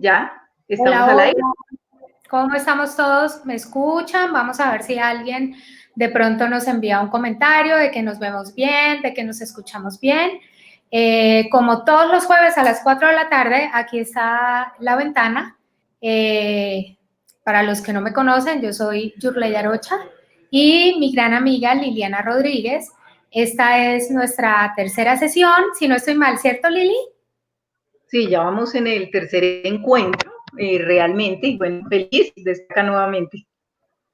Ya, estamos Hola, al hola, aire. ¿cómo estamos todos? ¿Me escuchan? Vamos a ver si alguien de pronto nos envía un comentario de que nos vemos bien, de que nos escuchamos bien. Como todos los jueves a las 4 de la tarde, aquí está la ventana. Para los que no me conocen, yo soy Yurley Arocha y mi gran amiga Liliana Rodríguez. Esta es nuestra tercera sesión, si no estoy mal, ¿cierto, Lili? Sí, ya vamos en el tercer encuentro, realmente, y bueno, feliz de estar acá nuevamente.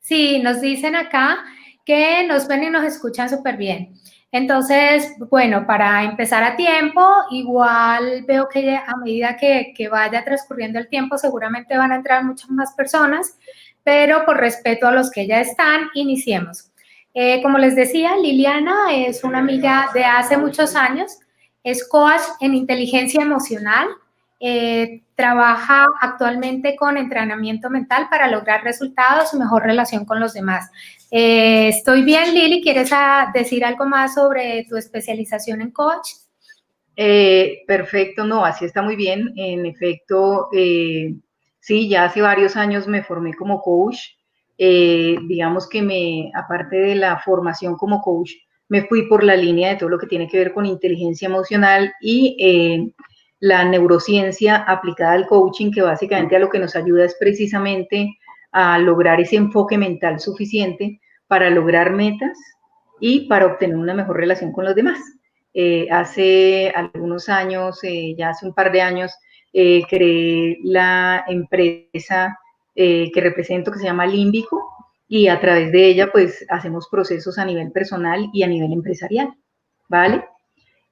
Sí, nos dicen acá que nos ven y nos escuchan súper bien. Entonces, bueno, para empezar a tiempo, igual veo que a medida que vaya transcurriendo el tiempo, seguramente van a entrar muchas más personas, pero por respeto a los que ya están, iniciemos. Como les decía, Liliana es una amiga de hace muchos años, es coach en inteligencia emocional, trabaja actualmente con entrenamiento mental para lograr resultados y mejor relación con los demás. ¿Estoy bien, Lili? ¿Quieres decir algo más sobre tu especialización en coach? Perfecto, no, así está muy bien. En efecto, sí, ya hace varios años me formé como coach. Digamos que aparte de la formación como coach, me fui por la línea de todo lo que tiene que ver con inteligencia emocional y la neurociencia aplicada al coaching, que básicamente a lo que nos ayuda es precisamente a lograr ese enfoque mental suficiente para lograr metas y para obtener una mejor relación con los demás. Hace algunos años, ya hace un par de años, creé la empresa que represento, que se llama Límbico, y a través de ella, pues, hacemos procesos a nivel personal y a nivel empresarial, ¿vale?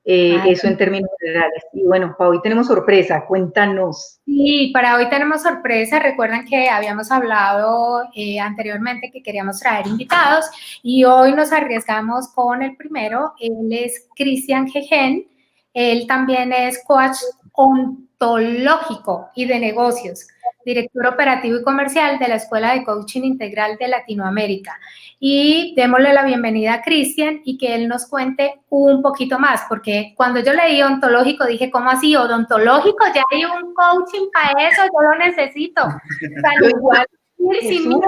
Ay, Eso en términos generales. Y bueno, para hoy tenemos sorpresa, cuéntanos. y para hoy tenemos sorpresa. Recuerdan que habíamos hablado anteriormente que queríamos traer invitados y hoy nos arriesgamos con el primero. Él es Cristian Gegen. Él también es coach ontológico y de negocios, director operativo y comercial de la Escuela de Coaching Integral de Latinoamérica. Y démosle la bienvenida a Cristian y que él nos cuente un poquito más, porque cuando yo leí ontológico dije, ¿cómo así? ¿Odontológico? Ya hay un coaching para eso, yo lo necesito. Tal igual, sin miedo.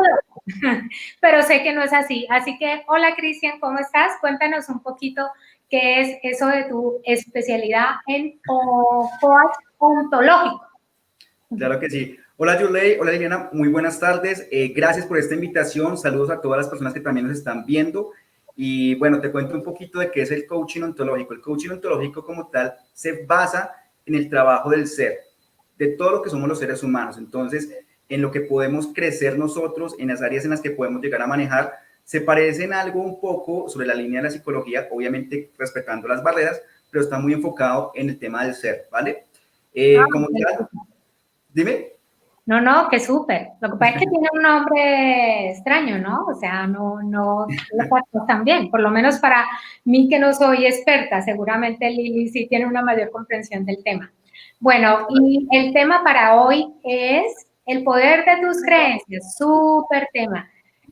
Pero sé que no es así. Así que, hola Cristian, ¿cómo estás? Cuéntanos un poquito qué es eso de tu especialidad en coach ontológico. Claro que sí. Hola Yulei, hola Liliana, muy buenas tardes. Gracias por esta invitación. Saludos a todas las personas que también nos están viendo. Y bueno, te cuento un poquito de qué es el coaching ontológico. El coaching ontológico como tal se basa en el trabajo del ser, de todo lo que somos los seres humanos. Entonces, en lo que podemos crecer nosotros, en las áreas en las que podemos llegar a manejar, se parece en algo un poco sobre la línea de la psicología, obviamente respetando las barreras, pero está muy enfocado en el tema del ser, ¿vale? Como tal, dime. No, qué súper. Lo que pasa es que tiene un nombre extraño, ¿no? O sea, no lo pasó tan bien. Por lo menos para mí que no soy experta, seguramente Lili sí tiene una mayor comprensión del tema. Bueno, y el tema para hoy es el poder de tus creencias. Súper tema.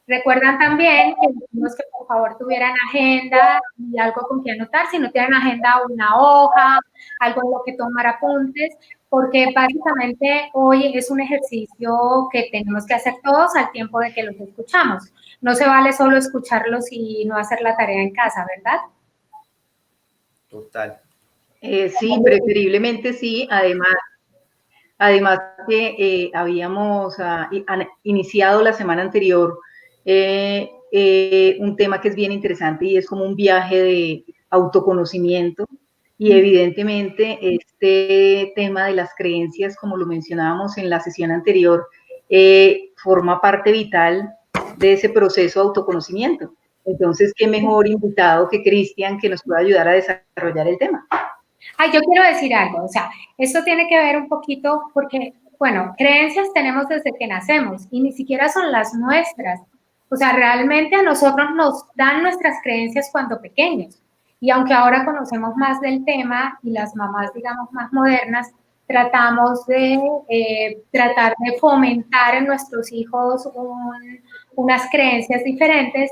Recuerdan también que dijimos que por favor tuvieran agenda y algo con que anotar. Si no tienen agenda, una hoja, algo en lo que tomar apuntes, porque básicamente hoy es un ejercicio que tenemos que hacer todos al tiempo de que los escuchamos. No se vale solo escucharlos y no hacer la tarea en casa, ¿verdad? Total. Sí, preferiblemente sí, además que habíamos iniciado la semana anterior un tema que es bien interesante y es como un viaje de autoconocimiento y evidentemente este tema de las creencias, como lo mencionábamos en la sesión anterior, forma parte vital de ese proceso de autoconocimiento. Entonces, qué mejor invitado que Cristian que nos pueda ayudar a desarrollar el tema. Ay, yo quiero decir algo, o sea, esto tiene que ver un poquito porque, bueno, creencias tenemos desde que nacemos y ni siquiera son las nuestras. O sea, realmente a nosotros nos dan nuestras creencias cuando pequeños. Y aunque ahora conocemos más del tema y las mamás, digamos, más modernas, tratamos de tratar de fomentar en nuestros hijos unas creencias diferentes,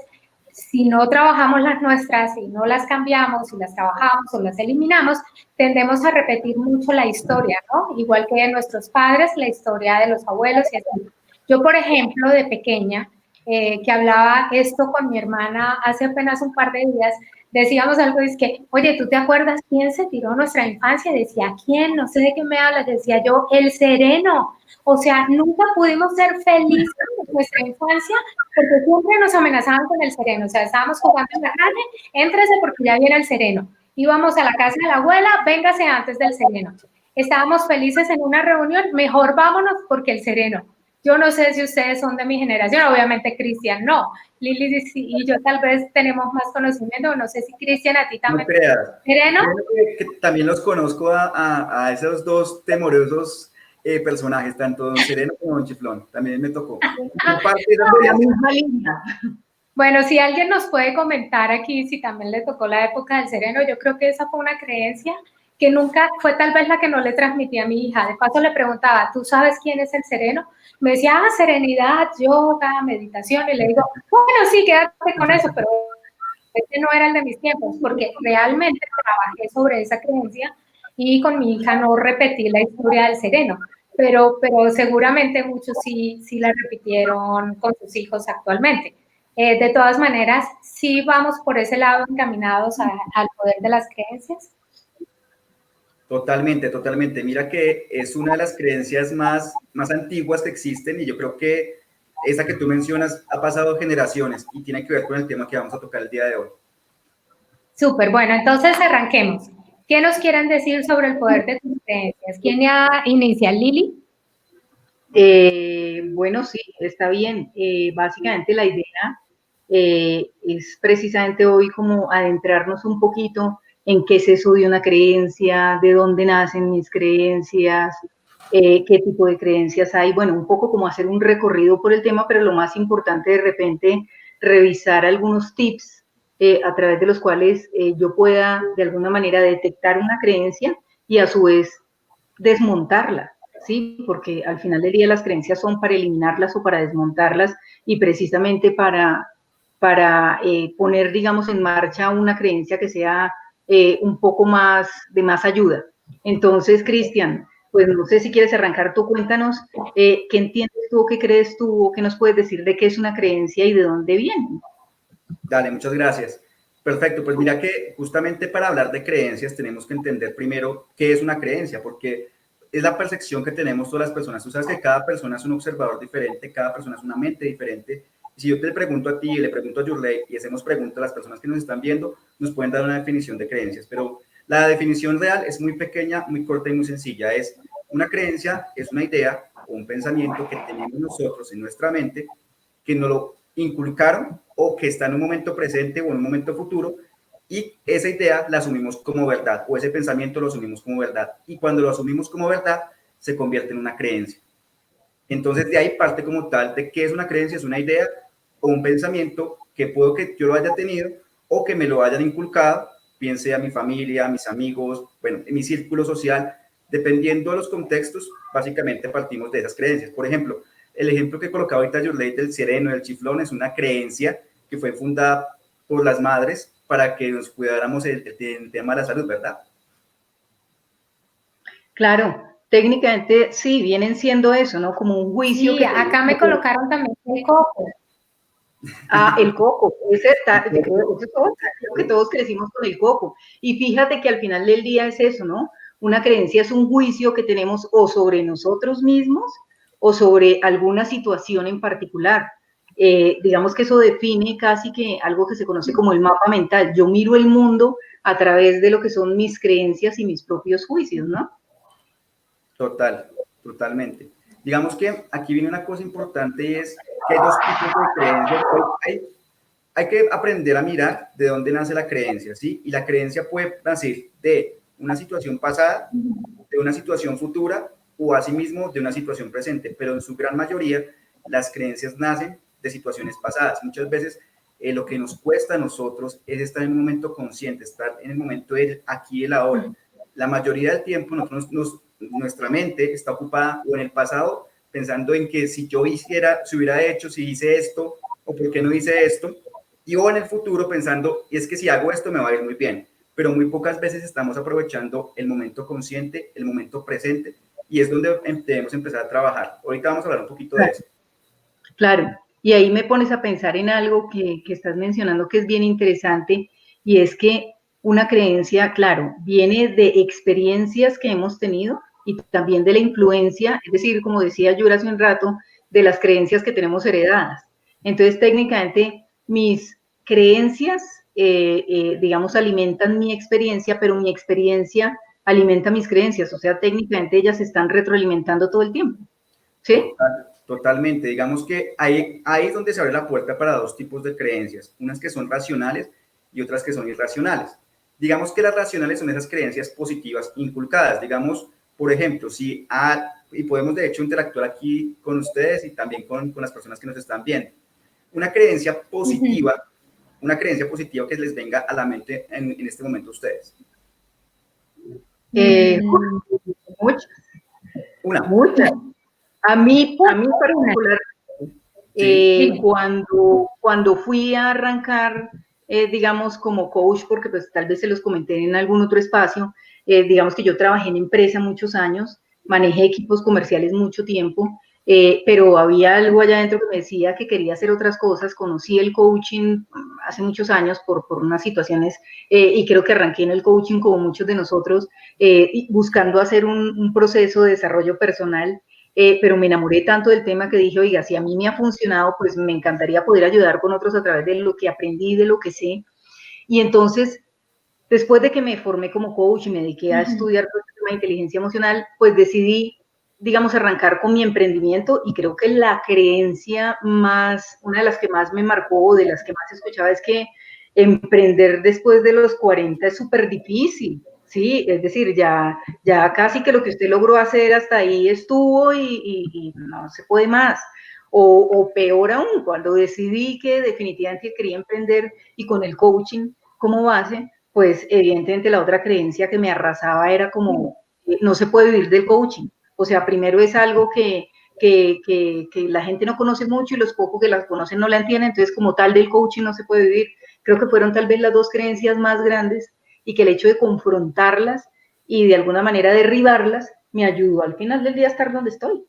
si no trabajamos las nuestras, si no las cambiamos, si las trabajamos o las eliminamos, tendemos a repetir mucho la historia, ¿no? Igual que de nuestros padres, la historia de los abuelos y así. Yo, por ejemplo, de pequeña, que hablaba esto con mi hermana hace apenas un par de días, decíamos algo, es que, oye, ¿tú te acuerdas quién se tiró nuestra infancia? Decía, ¿quién? No sé de qué me hablas. Decía yo, el sereno. O sea, nunca pudimos ser felices en nuestra infancia porque siempre nos amenazaban con el sereno. O sea, estábamos jugando en la calle, éntrese porque ya viene el sereno. Íbamos a la casa de la abuela, véngase antes del sereno. Estábamos felices en una reunión, mejor vámonos porque el sereno. Yo no sé si ustedes son de mi generación, obviamente Cristian no. Lili y yo tal vez tenemos más conocimiento, no sé si Cristian a ti también. No creas. ¿Sereno? Que también los conozco a esos dos temorosos personajes, tanto Don Sereno como Don Chiflón. También me tocó. La misma línea. Bueno, si alguien nos puede comentar aquí si también le tocó la época del sereno, yo creo que esa fue una creencia que nunca fue tal vez la que no le transmití a mi hija. De paso le preguntaba, ¿tú sabes quién es el sereno? Me decía, serenidad, yoga, meditación, y le digo, bueno, sí, quédate con eso, pero ese no era el de mis tiempos, porque realmente trabajé sobre esa creencia y con mi hija no repetí la historia del sereno, pero seguramente muchos sí la repitieron con sus hijos actualmente. De todas maneras, sí vamos por ese lado encaminados al poder de las creencias. Totalmente, totalmente. Mira que es una de las creencias más antiguas que existen y yo creo que esa que tú mencionas ha pasado generaciones y tiene que ver con el tema que vamos a tocar el día de hoy. Súper, bueno, entonces arranquemos. ¿Qué nos quieren decir sobre el poder de tus creencias? ¿Quién ya inicia? ¿Lili? Bueno, sí, está bien. Básicamente la idea es precisamente hoy como adentrarnos un poquito en qué es eso de una creencia, de dónde nacen mis creencias, qué tipo de creencias hay. Bueno, un poco como hacer un recorrido por el tema, pero lo más importante de repente revisar algunos tips a través de los cuales yo pueda de alguna manera detectar una creencia y a su vez desmontarla. ¿Sí? Porque al final del día las creencias son para eliminarlas o para desmontarlas y precisamente para poner, digamos, en marcha una creencia que sea un poco más de más ayuda. Entonces, Cristian, pues no sé si quieres arrancar tú, cuéntanos qué entiendes tú, qué crees tú, o qué nos puedes decir de qué es una creencia y de dónde viene. Dale, muchas gracias. Perfecto, pues mira que justamente para hablar de creencias tenemos que entender primero qué es una creencia, porque es la percepción que tenemos todas las personas. Tú sabes que cada persona es un observador diferente, cada persona es una mente diferente. Y si yo te pregunto a ti, le pregunto a Yurley y hacemos preguntas a las personas que nos están viendo, nos pueden dar una definición de creencias. Pero la definición real es muy pequeña, muy corta y muy sencilla. Es una creencia, es una idea o un pensamiento que tenemos nosotros en nuestra mente que nos lo inculcaron o que está en un momento presente o en un momento futuro y esa idea la asumimos como verdad o ese pensamiento lo asumimos como verdad y cuando lo asumimos como verdad se convierte en una creencia. Entonces de ahí parte como tal de qué es una creencia, es una idea o un pensamiento que puedo que yo lo haya tenido o que me lo hayan inculcado, bien sea mi familia, mis amigos, bueno, en mi círculo social, dependiendo de los contextos, básicamente partimos de esas creencias. Por ejemplo, el ejemplo que colocaba ahorita Yurley del sereno, del chiflón, es una creencia que fue fundada por las madres para que nos cuidáramos el tema de la salud, ¿verdad? Claro, técnicamente sí, vienen siendo eso, ¿no? Como un juicio. Sí, que acá me colocaron también el coco. Ah, el coco, creo que todos crecimos con el coco. Y fíjate que al final del día es eso, ¿no? Una creencia es un juicio que tenemos o sobre nosotros mismos o sobre alguna situación en particular. Digamos que eso define casi que algo que se conoce como el mapa mental. Yo miro el mundo a través de lo que son mis creencias y mis propios juicios, ¿no? Totalmente. Digamos que aquí viene una cosa importante y es que hay dos tipos de creencias. Hay que aprender a mirar de dónde nace la creencia, ¿sí? Y la creencia puede nacer de una situación pasada, de una situación futura o asimismo de una situación presente, pero en su gran mayoría las creencias nacen de situaciones pasadas. Muchas veces lo que nos cuesta a nosotros es estar en un momento consciente, estar en el momento del aquí y el ahora. La mayoría del tiempo nuestra mente está ocupada o en el pasado pensando en que si yo hiciera, si hubiera hecho, si hice esto o por qué no hice esto, y o en el futuro pensando, y es que si hago esto me va a ir muy bien, pero muy pocas veces estamos aprovechando el momento consciente, el momento presente, y es donde debemos empezar a trabajar. Ahorita vamos a hablar un poquito de eso. Claro, y ahí me pones a pensar en algo que estás mencionando que es bien interesante, y es que una creencia, claro, viene de experiencias que hemos tenido y también de la influencia, es decir, como decía Yura hace un rato, de las creencias que tenemos heredadas. Entonces, técnicamente, mis creencias, digamos, alimentan mi experiencia, pero mi experiencia alimenta mis creencias, o sea, técnicamente ellas se están retroalimentando todo el tiempo, ¿sí? Totalmente, digamos que ahí es donde se abre la puerta para dos tipos de creencias, unas que son racionales y otras que son irracionales. Digamos que las racionales son esas creencias positivas inculcadas, digamos, por ejemplo, y podemos de hecho interactuar aquí con ustedes y también con las personas que nos están viendo. Una creencia positiva, una creencia positiva que les venga a la mente en este momento a ustedes. Muchas. Una. Muchas. A mí particular, Sí. cuando fui a arrancar, digamos, como coach, porque pues tal vez se los comenté en algún otro espacio, digamos que yo trabajé en empresa muchos años, manejé equipos comerciales mucho tiempo, pero había algo allá adentro que me decía que quería hacer otras cosas. Conocí el coaching hace muchos años por unas situaciones, y creo que arranqué en el coaching como muchos de nosotros, buscando hacer un proceso de desarrollo personal. Pero me enamoré tanto del tema que dije, oiga, si a mí me ha funcionado, pues me encantaría poder ayudar con otros a través de lo que aprendí, de lo que sé. Y entonces, después de que me formé como coach y me dediqué a estudiar todo el tema de inteligencia emocional, pues decidí, digamos, arrancar con mi emprendimiento, y creo que la creencia una de las que más me marcó, de las que más escuchaba, es que emprender después de los 40 es súper difícil. Sí, es decir, ya casi que lo que usted logró hacer hasta ahí estuvo y no se puede más. O peor aún, cuando decidí que definitivamente quería emprender y con el coaching como base, pues evidentemente la otra creencia que me arrasaba era como, no se puede vivir del coaching. O sea, primero es algo que la gente no conoce mucho y los pocos que las conocen no la entienden, entonces como tal del coaching no se puede vivir. Creo que fueron tal vez las dos creencias más grandes, y que el hecho de confrontarlas y de alguna manera derribarlas me ayudó al final del día a estar donde estoy.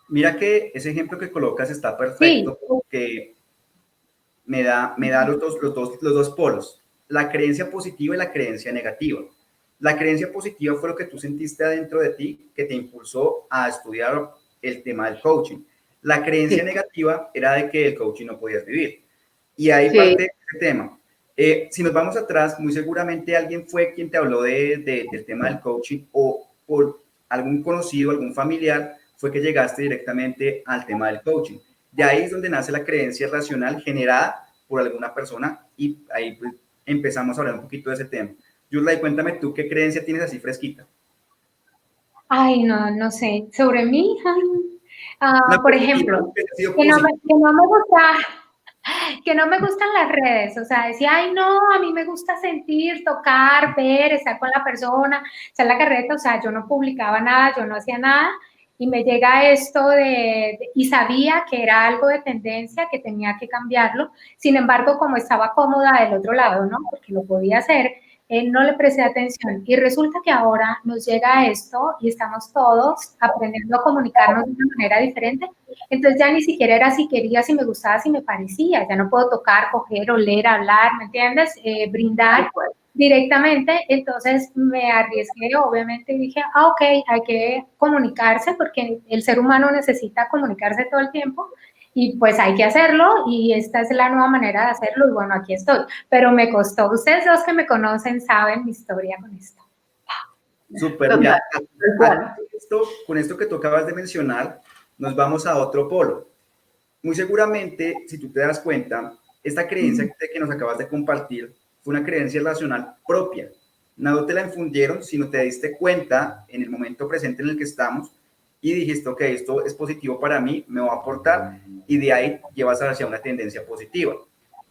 Mira que ese ejemplo que colocas está perfecto, porque me da los dos polos, la creencia positiva y la creencia negativa. La creencia positiva fue lo que tú sentiste adentro de ti que te impulsó a estudiar el tema del coaching. La creencia negativa era de que el coaching no podías vivir. Y ahí parte de ese tema. Si nos vamos atrás, muy seguramente alguien fue quien te habló del tema del coaching, o por algún conocido, algún familiar, fue que llegaste directamente al tema del coaching. De ahí es donde nace la creencia racional generada por alguna persona, y ahí pues, empezamos a hablar un poquito de ese tema. Yurlay, cuéntame tú qué creencia tienes así fresquita. Ay, no sé. Sobre mí, por ejemplo, que no me gustan las redes. O sea, decía, ay, no, a mí me gusta sentir, tocar, ver, estar con la persona, hacer la carreta. O sea, yo no publicaba nada, yo no hacía nada. Y me llega esto y sabía que era algo de tendencia, que tenía que cambiarlo. Sin embargo, como estaba cómoda del otro lado, ¿no? Porque lo podía hacer, no le presté atención. Y resulta que ahora nos llega esto y estamos todos aprendiendo a comunicarnos de una manera diferente. Entonces ya ni siquiera era si quería, si me gustaba, si me parecía. Ya no puedo tocar, coger, oler, hablar, ¿me entiendes? Brindar directamente. Entonces me arriesgué, obviamente, y dije, ok, hay que comunicarse, porque el ser humano necesita comunicarse todo el tiempo, y pues hay que hacerlo, y esta es la nueva manera de hacerlo, y bueno, aquí estoy. Pero me costó. Ustedes dos que me conocen saben mi historia con esto. Súper, mira, con esto que tú acabas de mencionar, nos vamos a otro polo. Muy seguramente, si tú te das cuenta, esta creencia que nos acabas de compartir fue una creencia racional propia. No te la infundieron, sino te diste cuenta en el momento presente en el que estamos y dijiste, ok, esto es positivo para mí, me va a aportar, y de ahí llevas hacia una tendencia positiva.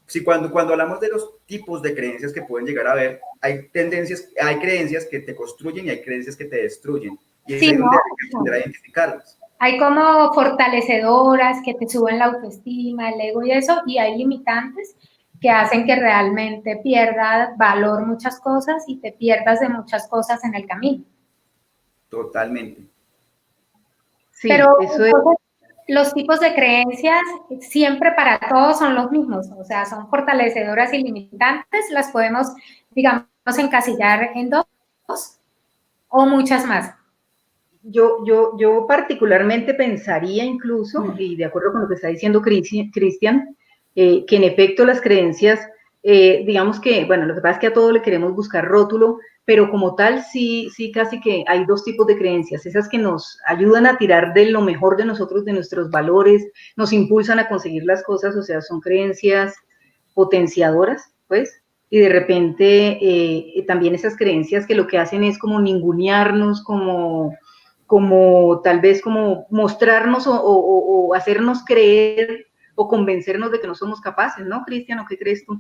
Sí, cuando hablamos de los tipos de creencias que pueden llegar a haber, hay creencias que te construyen y hay creencias que te destruyen. Y es ahí donde hay que aprender a identificarlas. Hay como fortalecedoras que te suben la autoestima, el ego y eso, y hay limitantes que hacen que realmente pierdas valor muchas cosas y te pierdas de muchas cosas en el camino. Totalmente. Sí, Pero eso es. entonces, los tipos de creencias siempre para todos son los mismos, o sea, son fortalecedoras y limitantes, las podemos, digamos, encasillar en dos o muchas más. Yo particularmente pensaría incluso, y de acuerdo con lo que está diciendo Cristian, que en efecto las creencias, digamos que, bueno, lo que pasa es que a todo le queremos buscar rótulo, pero como tal sí casi que hay dos tipos de creencias, esas que nos ayudan a tirar de lo mejor de nosotros, de nuestros valores, nos impulsan a conseguir las cosas, o sea, son creencias potenciadoras, pues, y de repente también esas creencias que lo que hacen es como ningunearnos, como tal vez como mostrarnos o hacernos creer o convencernos de que no somos capaces, ¿no, Cristian? ¿O qué crees tú?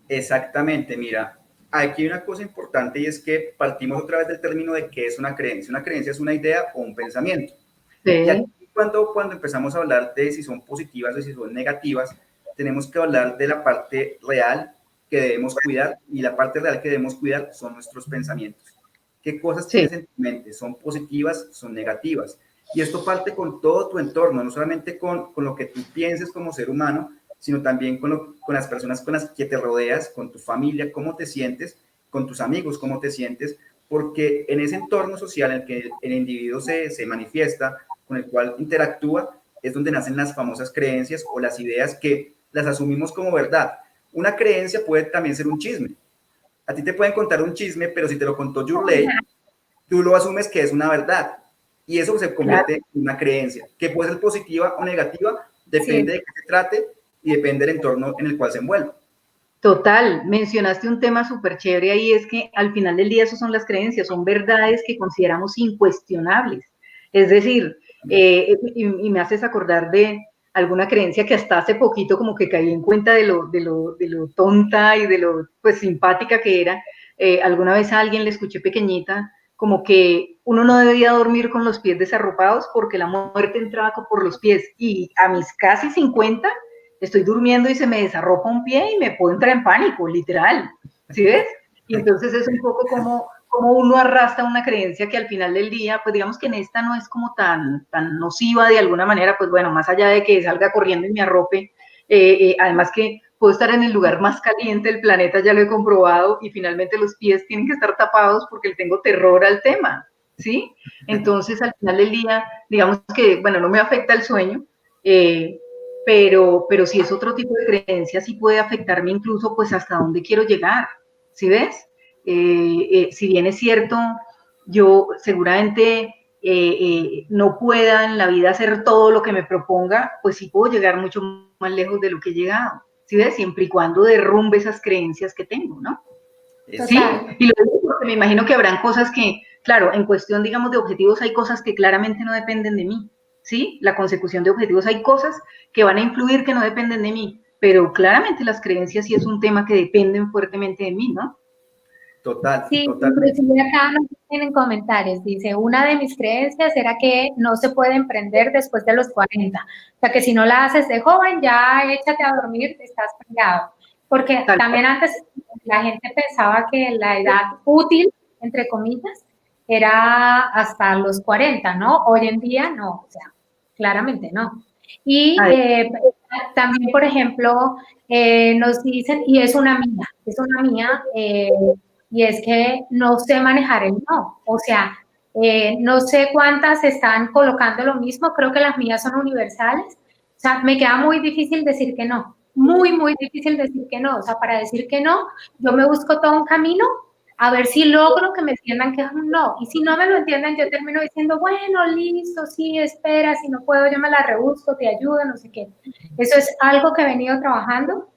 Exactamente, mira, aquí hay una cosa importante y es que partimos otra vez del término de qué es una creencia. Una creencia es una idea o un pensamiento. Sí. Y aquí cuando empezamos a hablar de si son positivas o si son negativas, tenemos que hablar de la parte real que debemos cuidar, y la parte real que debemos cuidar son nuestros pensamientos. ¿Qué cosas tienes en tu mente? ¿Son positivas? ¿Son negativas? Y esto parte con todo tu entorno, no solamente con lo que tú pienses como ser humano, sino también con las personas con las que te rodeas, con tu familia, cómo te sientes, con tus amigos, cómo te sientes, porque en ese entorno social en el que el individuo se manifiesta, con el cual interactúa, es donde nacen las famosas creencias o las ideas que las asumimos como verdad. Una creencia puede también ser un chisme. A ti te pueden contar un chisme, pero si te lo contó Yurley, tú lo asumes que es una verdad. Y eso se convierte en una creencia, que puede ser positiva o negativa, depende de qué se trate y depende del entorno en el cual se envuelva. Total, mencionaste un tema súper chévere ahí, es que al final del día eso son las creencias, son verdades que consideramos incuestionables. Es decir, y me haces acordar de alguna creencia que hasta hace poquito como que caí en cuenta de lo tonta y de lo pues simpática que era. Alguna vez a alguien le escuché pequeñita como que uno no debía dormir con los pies desarropados porque la muerte entraba por los pies, y a mis casi 50 estoy durmiendo y se me desarropa un pie y me puedo entrar en pánico, literal, ¿sí ves? Y entonces es un poco como uno arrastra una creencia que al final del día, pues digamos que en esta no es como tan nociva de alguna manera, pues bueno, más allá de que salga corriendo y me arrope, además que puedo estar en el lugar más caliente del planeta, ya lo he comprobado, y finalmente los pies tienen que estar tapados porque le tengo terror al tema, ¿sí? Entonces al final del día, digamos que, bueno, no me afecta el sueño, pero si es otro tipo de creencia, sí puede afectarme incluso pues hasta dónde quiero llegar, ¿sí ves? Si bien es cierto, yo seguramente no pueda en la vida hacer todo lo que me proponga, pues sí puedo llegar mucho más lejos de lo que he llegado, ¿sí ves? Siempre y cuando derrumbe esas creencias que tengo, ¿no? Sí, y lo digo porque me imagino que habrán cosas que, claro, en cuestión, digamos, de objetivos, hay cosas que claramente no dependen de mí, ¿sí? La consecución de objetivos, hay cosas que van a influir que no dependen de mí, pero claramente las creencias sí es un tema que dependen fuertemente de mí, ¿no? Total, Sí, totalmente. inclusive acá nos tienen comentarios, dice, una de mis creencias era que no se puede emprender después de los 40, o sea que si no la haces de joven, ya échate a dormir, estás fregado, porque Tal también antes la gente pensaba que la edad útil, entre comillas, era hasta los 40, ¿no? Hoy en día no, o sea, claramente no. Y también, por ejemplo, nos dicen, y es una mía, y es que no sé manejar el no, o sea, no sé cuántas están colocando lo mismo, creo que las mías son universales, o sea, me queda muy difícil decir que no, muy difícil decir que no, o sea, para decir que no, yo me busco todo un camino a ver si logro que me entiendan que es un no, y si no me lo entienden, yo termino diciendo, bueno, listo, sí, espera, si no puedo, yo me la rebusco, te ayudo, no sé qué. Eso es algo que he venido trabajando,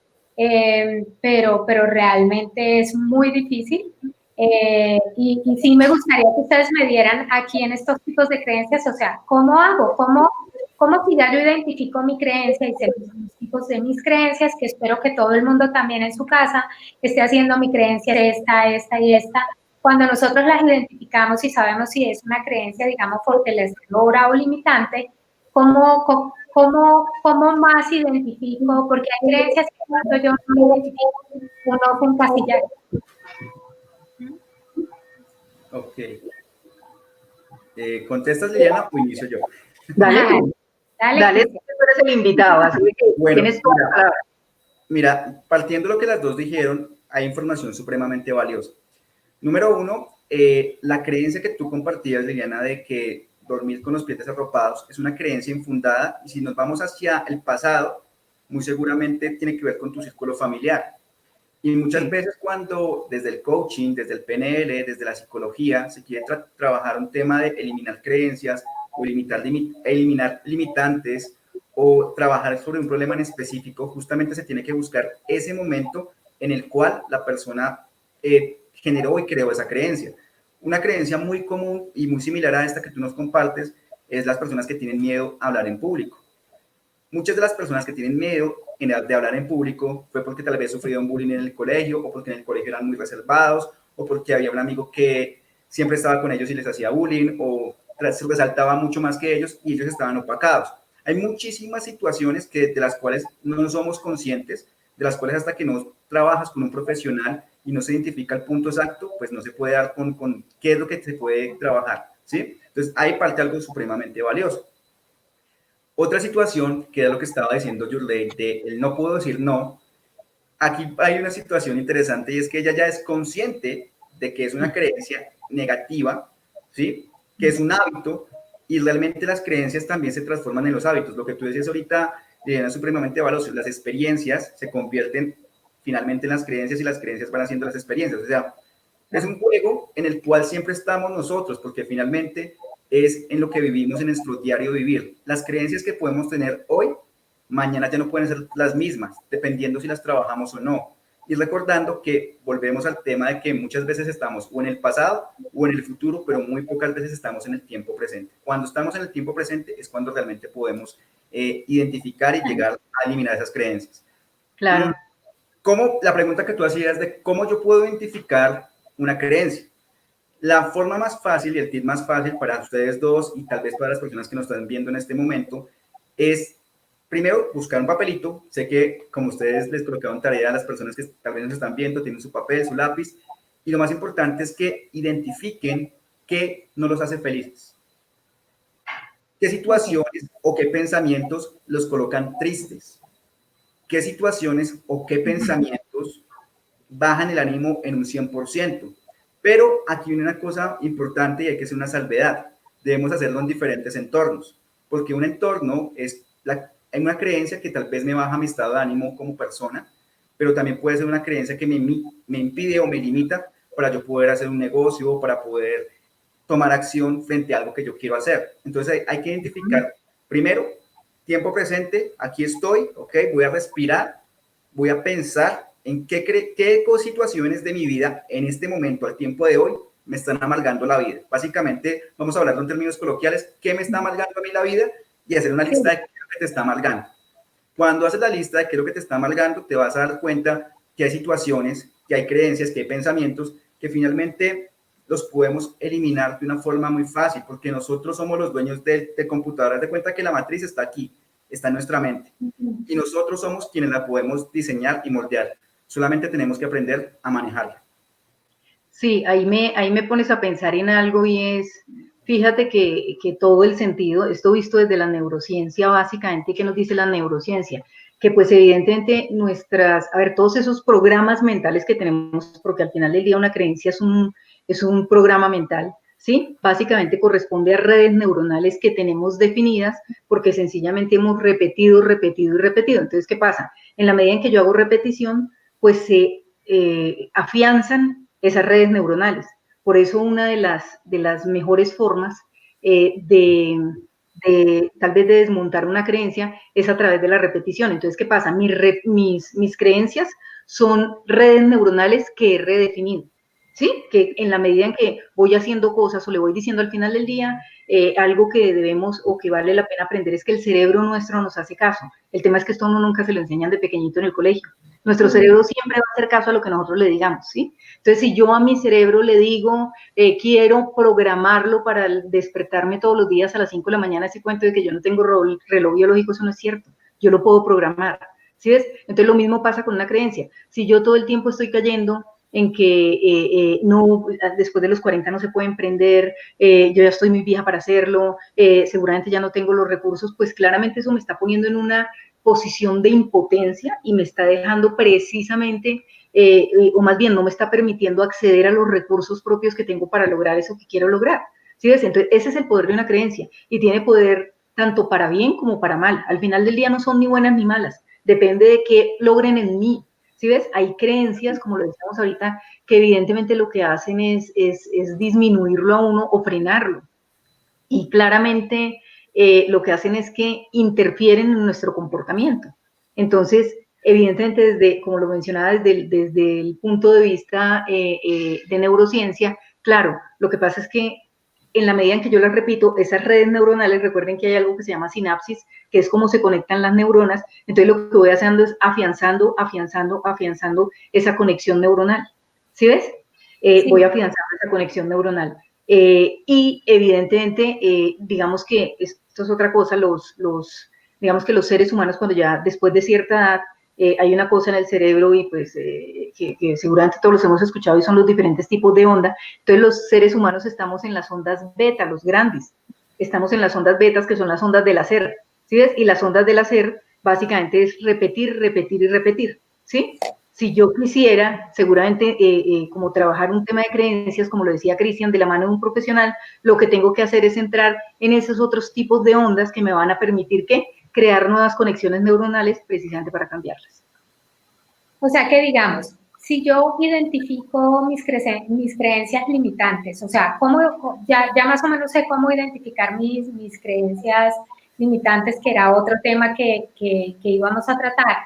pero realmente es muy difícil. Y sí me gustaría que ustedes me dieran aquí en estos tipos de creencias, o sea, ¿cómo hago? ¿Cómo si ya yo identifico mi creencia y sé los tipos de mis creencias, que espero que todo el mundo también en su casa esté haciendo mi creencia esta y esta? Cuando nosotros las identificamos y sabemos si es una creencia, digamos, fortalecedora o limitante, ¿cómo más identifico? Porque hay creencias que cuando yo no identifico, uno se encasilla. Ok. ¿Contestas, Liliana, o inicio yo? Dale tú. Dale, tú eres el invitado, así que bueno, tienes toda la palabra. Mira, partiendo de lo que las dos dijeron, hay información supremamente valiosa. Número uno, la creencia que tú compartías, Liliana, de que dormir con los pies desarropados es una creencia infundada, y si nos vamos hacia el pasado, muy seguramente tiene que ver con tu círculo familiar. Y muchas veces cuando desde el coaching, desde el PNL, desde la psicología, se quiere trabajar un tema de eliminar creencias o eliminar limitantes o trabajar sobre un problema en específico, justamente se tiene que buscar ese momento en el cual la persona generó y creó esa creencia. Una creencia muy común y muy similar a esta que tú nos compartes es las personas que tienen miedo a hablar en público. Muchas de las personas que tienen miedo de hablar en público fue porque tal vez sufrieron bullying en el colegio, o porque en el colegio eran muy reservados, o porque había un amigo que siempre estaba con ellos y les hacía bullying, o se resaltaba mucho más que ellos y ellos estaban opacados. Hay muchísimas situaciones de las cuales no somos conscientes, de las cuales hasta que no trabajas con un profesional y no se identifica el punto exacto, pues no se puede dar con qué es lo que se puede trabajar, ¿sí? Entonces, ahí parte algo supremamente valioso. Otra situación, que era lo que estaba diciendo Yurley, de el no puedo decir no, aquí hay una situación interesante y es que ella ya es consciente de que es una creencia negativa, ¿sí? Que es un hábito, y realmente las creencias también se transforman en los hábitos. Lo que tú decías ahorita, Liliana, es supremamente valioso. Las experiencias se convierten finalmente en las creencias y las creencias van haciendo las experiencias. O sea, es un juego en el cual siempre estamos nosotros, porque finalmente es en lo que vivimos en nuestro diario vivir. Las creencias que podemos tener hoy, mañana ya no pueden ser las mismas, dependiendo si las trabajamos o no. Y recordando que volvemos al tema de que muchas veces estamos o en el pasado o en el futuro, pero muy pocas veces estamos en el tiempo presente. Cuando estamos en el tiempo presente es cuando realmente podemos identificar y llegar a eliminar esas creencias. Claro. La pregunta que tú hacías de cómo yo puedo identificar una creencia. La forma más fácil y el tip más fácil para ustedes dos y tal vez para las personas que nos están viendo en este momento es, primero, buscar un papelito. Sé que como ustedes les colocaron tarea a las personas que tal vez nos están viendo, tienen su papel, su lápiz, y lo más importante es que identifiquen qué no los hace felices. ¿Qué situaciones o qué pensamientos los colocan tristes? ¿Qué situaciones o qué pensamientos bajan el ánimo en un 100%? Pero aquí viene una cosa importante y hay que hacer una salvedad. Debemos hacerlo en diferentes entornos, porque un entorno hay una creencia que tal vez me baja mi estado de ánimo como persona, pero también puede ser una creencia que me impide o me limita para yo poder hacer un negocio, para poder tomar acción frente a algo que yo quiero hacer. Entonces hay que identificar, primero, tiempo presente, aquí estoy, ok, voy a respirar, voy a pensar en qué situaciones de mi vida en este momento, al tiempo de hoy, me están amargando la vida. Básicamente, vamos a hablar en términos coloquiales, ¿qué me está amargando a mí la vida? Y hacer una lista de qué es lo que te está amargando. Cuando haces la lista de qué es lo que te está amargando, te vas a dar cuenta que hay situaciones, que hay creencias, que hay pensamientos que finalmente los podemos eliminar de una forma muy fácil, porque nosotros somos los dueños de computadoras. De cuenta que la matriz está aquí, está en nuestra mente, y nosotros somos quienes la podemos diseñar y moldear. Solamente tenemos que aprender a manejarla. Sí, ahí me pones a pensar en algo y es, fíjate que todo el sentido, esto visto desde la neurociencia básicamente, ¿qué nos dice la neurociencia? Que pues evidentemente todos esos programas mentales que tenemos, porque al final del día una creencia es un programa mental, ¿sí? Básicamente corresponde a redes neuronales que tenemos definidas porque sencillamente hemos repetido. Entonces, ¿qué pasa? En la medida en que yo hago repetición, pues se afianzan esas redes neuronales. Por eso una de las mejores formas tal vez de desmontar una creencia es a través de la repetición. Entonces, ¿qué pasa? Mis creencias son redes neuronales que he redefinido, ¿sí? Que en la medida en que voy haciendo cosas o le voy diciendo al final del día, algo que debemos o que vale la pena aprender es que el cerebro nuestro nos hace caso. El tema es que esto uno nunca se lo enseñan de pequeñito en el colegio. Nuestro cerebro siempre va a hacer caso a lo que nosotros le digamos, ¿sí? Entonces, si yo a mi cerebro le digo, quiero programarlo para despertarme todos los días a las 5 de la mañana, ese cuento de que yo no tengo reloj biológico, eso no es cierto. Yo lo puedo programar, ¿sí ves? Entonces, lo mismo pasa con una creencia. Si yo todo el tiempo estoy cayendo en que no, después de los 40 no se puede emprender, yo ya estoy muy vieja para hacerlo, seguramente ya no tengo los recursos, pues claramente eso me está poniendo en una posición de impotencia y me está dejando precisamente, o más bien no me está permitiendo acceder a los recursos propios que tengo para lograr eso que quiero lograr. ¿Sí ves? Entonces, ese es el poder de una creencia y tiene poder tanto para bien como para mal. Al final del día no son ni buenas ni malas, depende de qué logren en mí. ¿Sí ves? Hay creencias, como lo decíamos ahorita, que evidentemente lo que hacen es disminuirlo a uno o frenarlo. Y claramente lo que hacen es que interfieren en nuestro comportamiento. Entonces, evidentemente, desde, como lo mencionaba, desde el punto de vista de neurociencia, claro, lo que pasa es que en la medida en que yo las repito, esas redes neuronales, recuerden que hay algo que se llama sinapsis, que es cómo se conectan las neuronas, entonces lo que voy haciendo es afianzando esa conexión neuronal. ¿Sí ves? Sí. Voy afianzando esa conexión neuronal. Y evidentemente, digamos que esto es otra cosa, digamos que los seres humanos cuando ya después de cierta edad, hay una cosa en el cerebro y pues que seguramente todos los hemos escuchado y son los diferentes tipos de onda. Entonces los seres humanos estamos en las ondas beta, los grandes. Estamos en las ondas betas que son las ondas del hacer, ¿sí ves? Y las ondas del hacer básicamente es repetir, repetir y repetir, ¿sí? Si yo quisiera, seguramente, como trabajar un tema de creencias, como lo decía Cristian, de la mano de un profesional, lo que tengo que hacer es entrar en esos otros tipos de ondas que me van a permitir que crear nuevas conexiones neuronales precisamente para cambiarlas. O sea que digamos, si yo identifico mis creencias limitantes, o sea, ya más o menos sé cómo identificar mis creencias limitantes, que era otro tema que íbamos a tratar.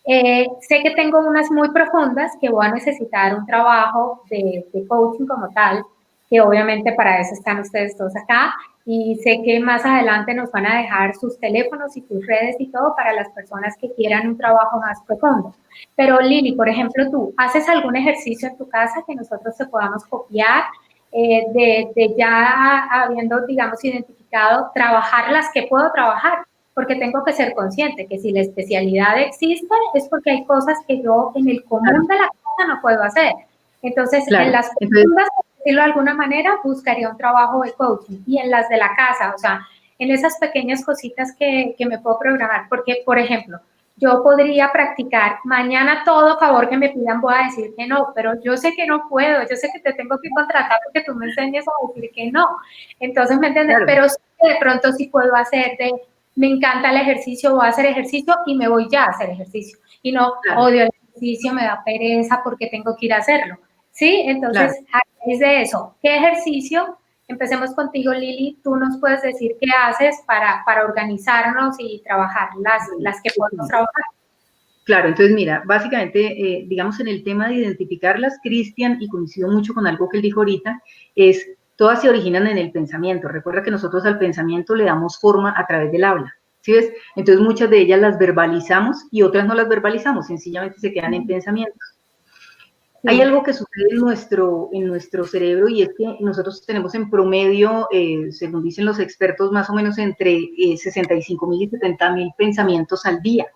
Sé que tengo unas muy profundas que voy a necesitar un trabajo de coaching como tal, que obviamente para eso están ustedes todos acá, y sé que más adelante nos van a dejar sus teléfonos y sus redes y todo para las personas que quieran un trabajo más profundo. Pero Lili, por ejemplo, tú, ¿haces algún ejercicio en tu casa que nosotros te podamos copiar de ya habiendo, digamos, identificado, trabajar las que puedo trabajar? Porque tengo que ser consciente que si la especialidad existe es porque hay cosas que yo en el común de la casa no puedo hacer. Entonces, en las profundas, por decirlo de alguna manera, buscaría un trabajo de coaching. Y en las de la casa, o sea, en esas pequeñas cositas que me puedo programar. Porque, por ejemplo, yo podría practicar mañana todo favor que me pidan, voy a decir que no, pero yo sé que no puedo, yo sé que te tengo que contratar porque tú me enseñes a decir que no. Entonces, ¿me entiendes? Claro. Pero de pronto sí puedo hacer me encanta el ejercicio, voy a hacer ejercicio y me voy ya a hacer ejercicio. Y no, claro, odio el ejercicio, me da pereza porque tengo que ir a hacerlo. ¿Sí? Entonces, claro, a raíz de eso, ¿qué ejercicio? Empecemos contigo, Lili. Tú nos puedes decir qué haces para organizarnos y trabajar las que podemos trabajar. Claro, entonces mira, básicamente, digamos en el tema de identificarlas, Cristian, y coincido mucho con algo que él dijo ahorita, es todas se originan en el pensamiento. Recuerda que nosotros al pensamiento le damos forma a través del habla, ¿sí ves? Entonces muchas de ellas las verbalizamos y otras no las verbalizamos, sencillamente se quedan en pensamientos. Sí. Hay algo que sucede en nuestro cerebro y es que nosotros tenemos en promedio, según dicen los expertos, más o menos entre 65.000 y 70.000 pensamientos al día,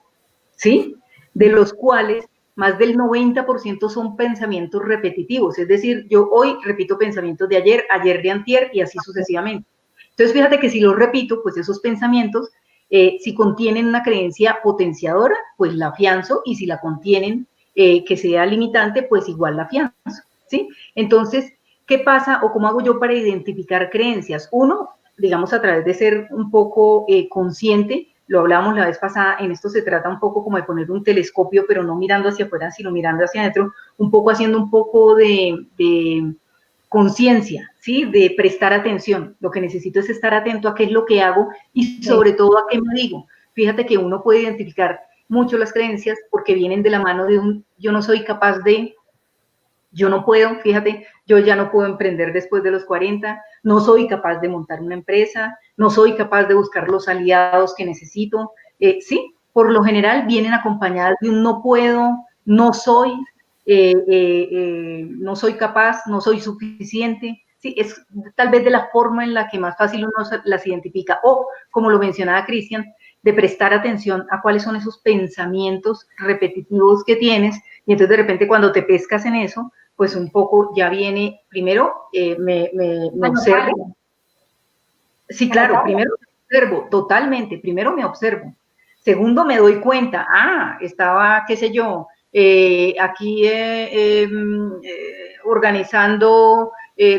¿sí? De los cuales más del 90% son pensamientos repetitivos, es decir, yo hoy repito pensamientos de ayer, ayer de antier y así sucesivamente. Entonces, fíjate que si los repito, pues esos pensamientos, si contienen una creencia potenciadora, pues la afianzo, y si la contienen que sea limitante, pues igual la afianzo, ¿sí? Entonces, ¿qué pasa o cómo hago yo para identificar creencias? Uno, digamos, a través de ser un poco consciente. Lo hablábamos la vez pasada, en esto se trata un poco como de poner un telescopio, pero no mirando hacia afuera, sino mirando hacia adentro, un poco haciendo un poco de conciencia, ¿sí? De prestar atención. Lo que necesito es estar atento a qué es lo que hago y sobre todo a qué me digo. Fíjate que uno puede identificar mucho las creencias porque vienen de la mano de un yo no soy capaz de, yo no puedo, fíjate, yo ya no puedo emprender después de los 40, no soy capaz de montar una empresa, no soy capaz de buscar los aliados que necesito, sí, por lo general vienen acompañadas de un no puedo, no soy, no soy capaz, no soy suficiente. Sí, es tal vez de la forma en la que más fácil uno las identifica. O, como lo mencionaba Cristian, de prestar atención a cuáles son esos pensamientos repetitivos que tienes, y entonces de repente cuando te pescas en eso, pues un poco ya viene, primero me observo. Sí, claro, primero me observo, totalmente, primero me observo. Segundo, me doy cuenta, estaba, qué sé yo, aquí organizando,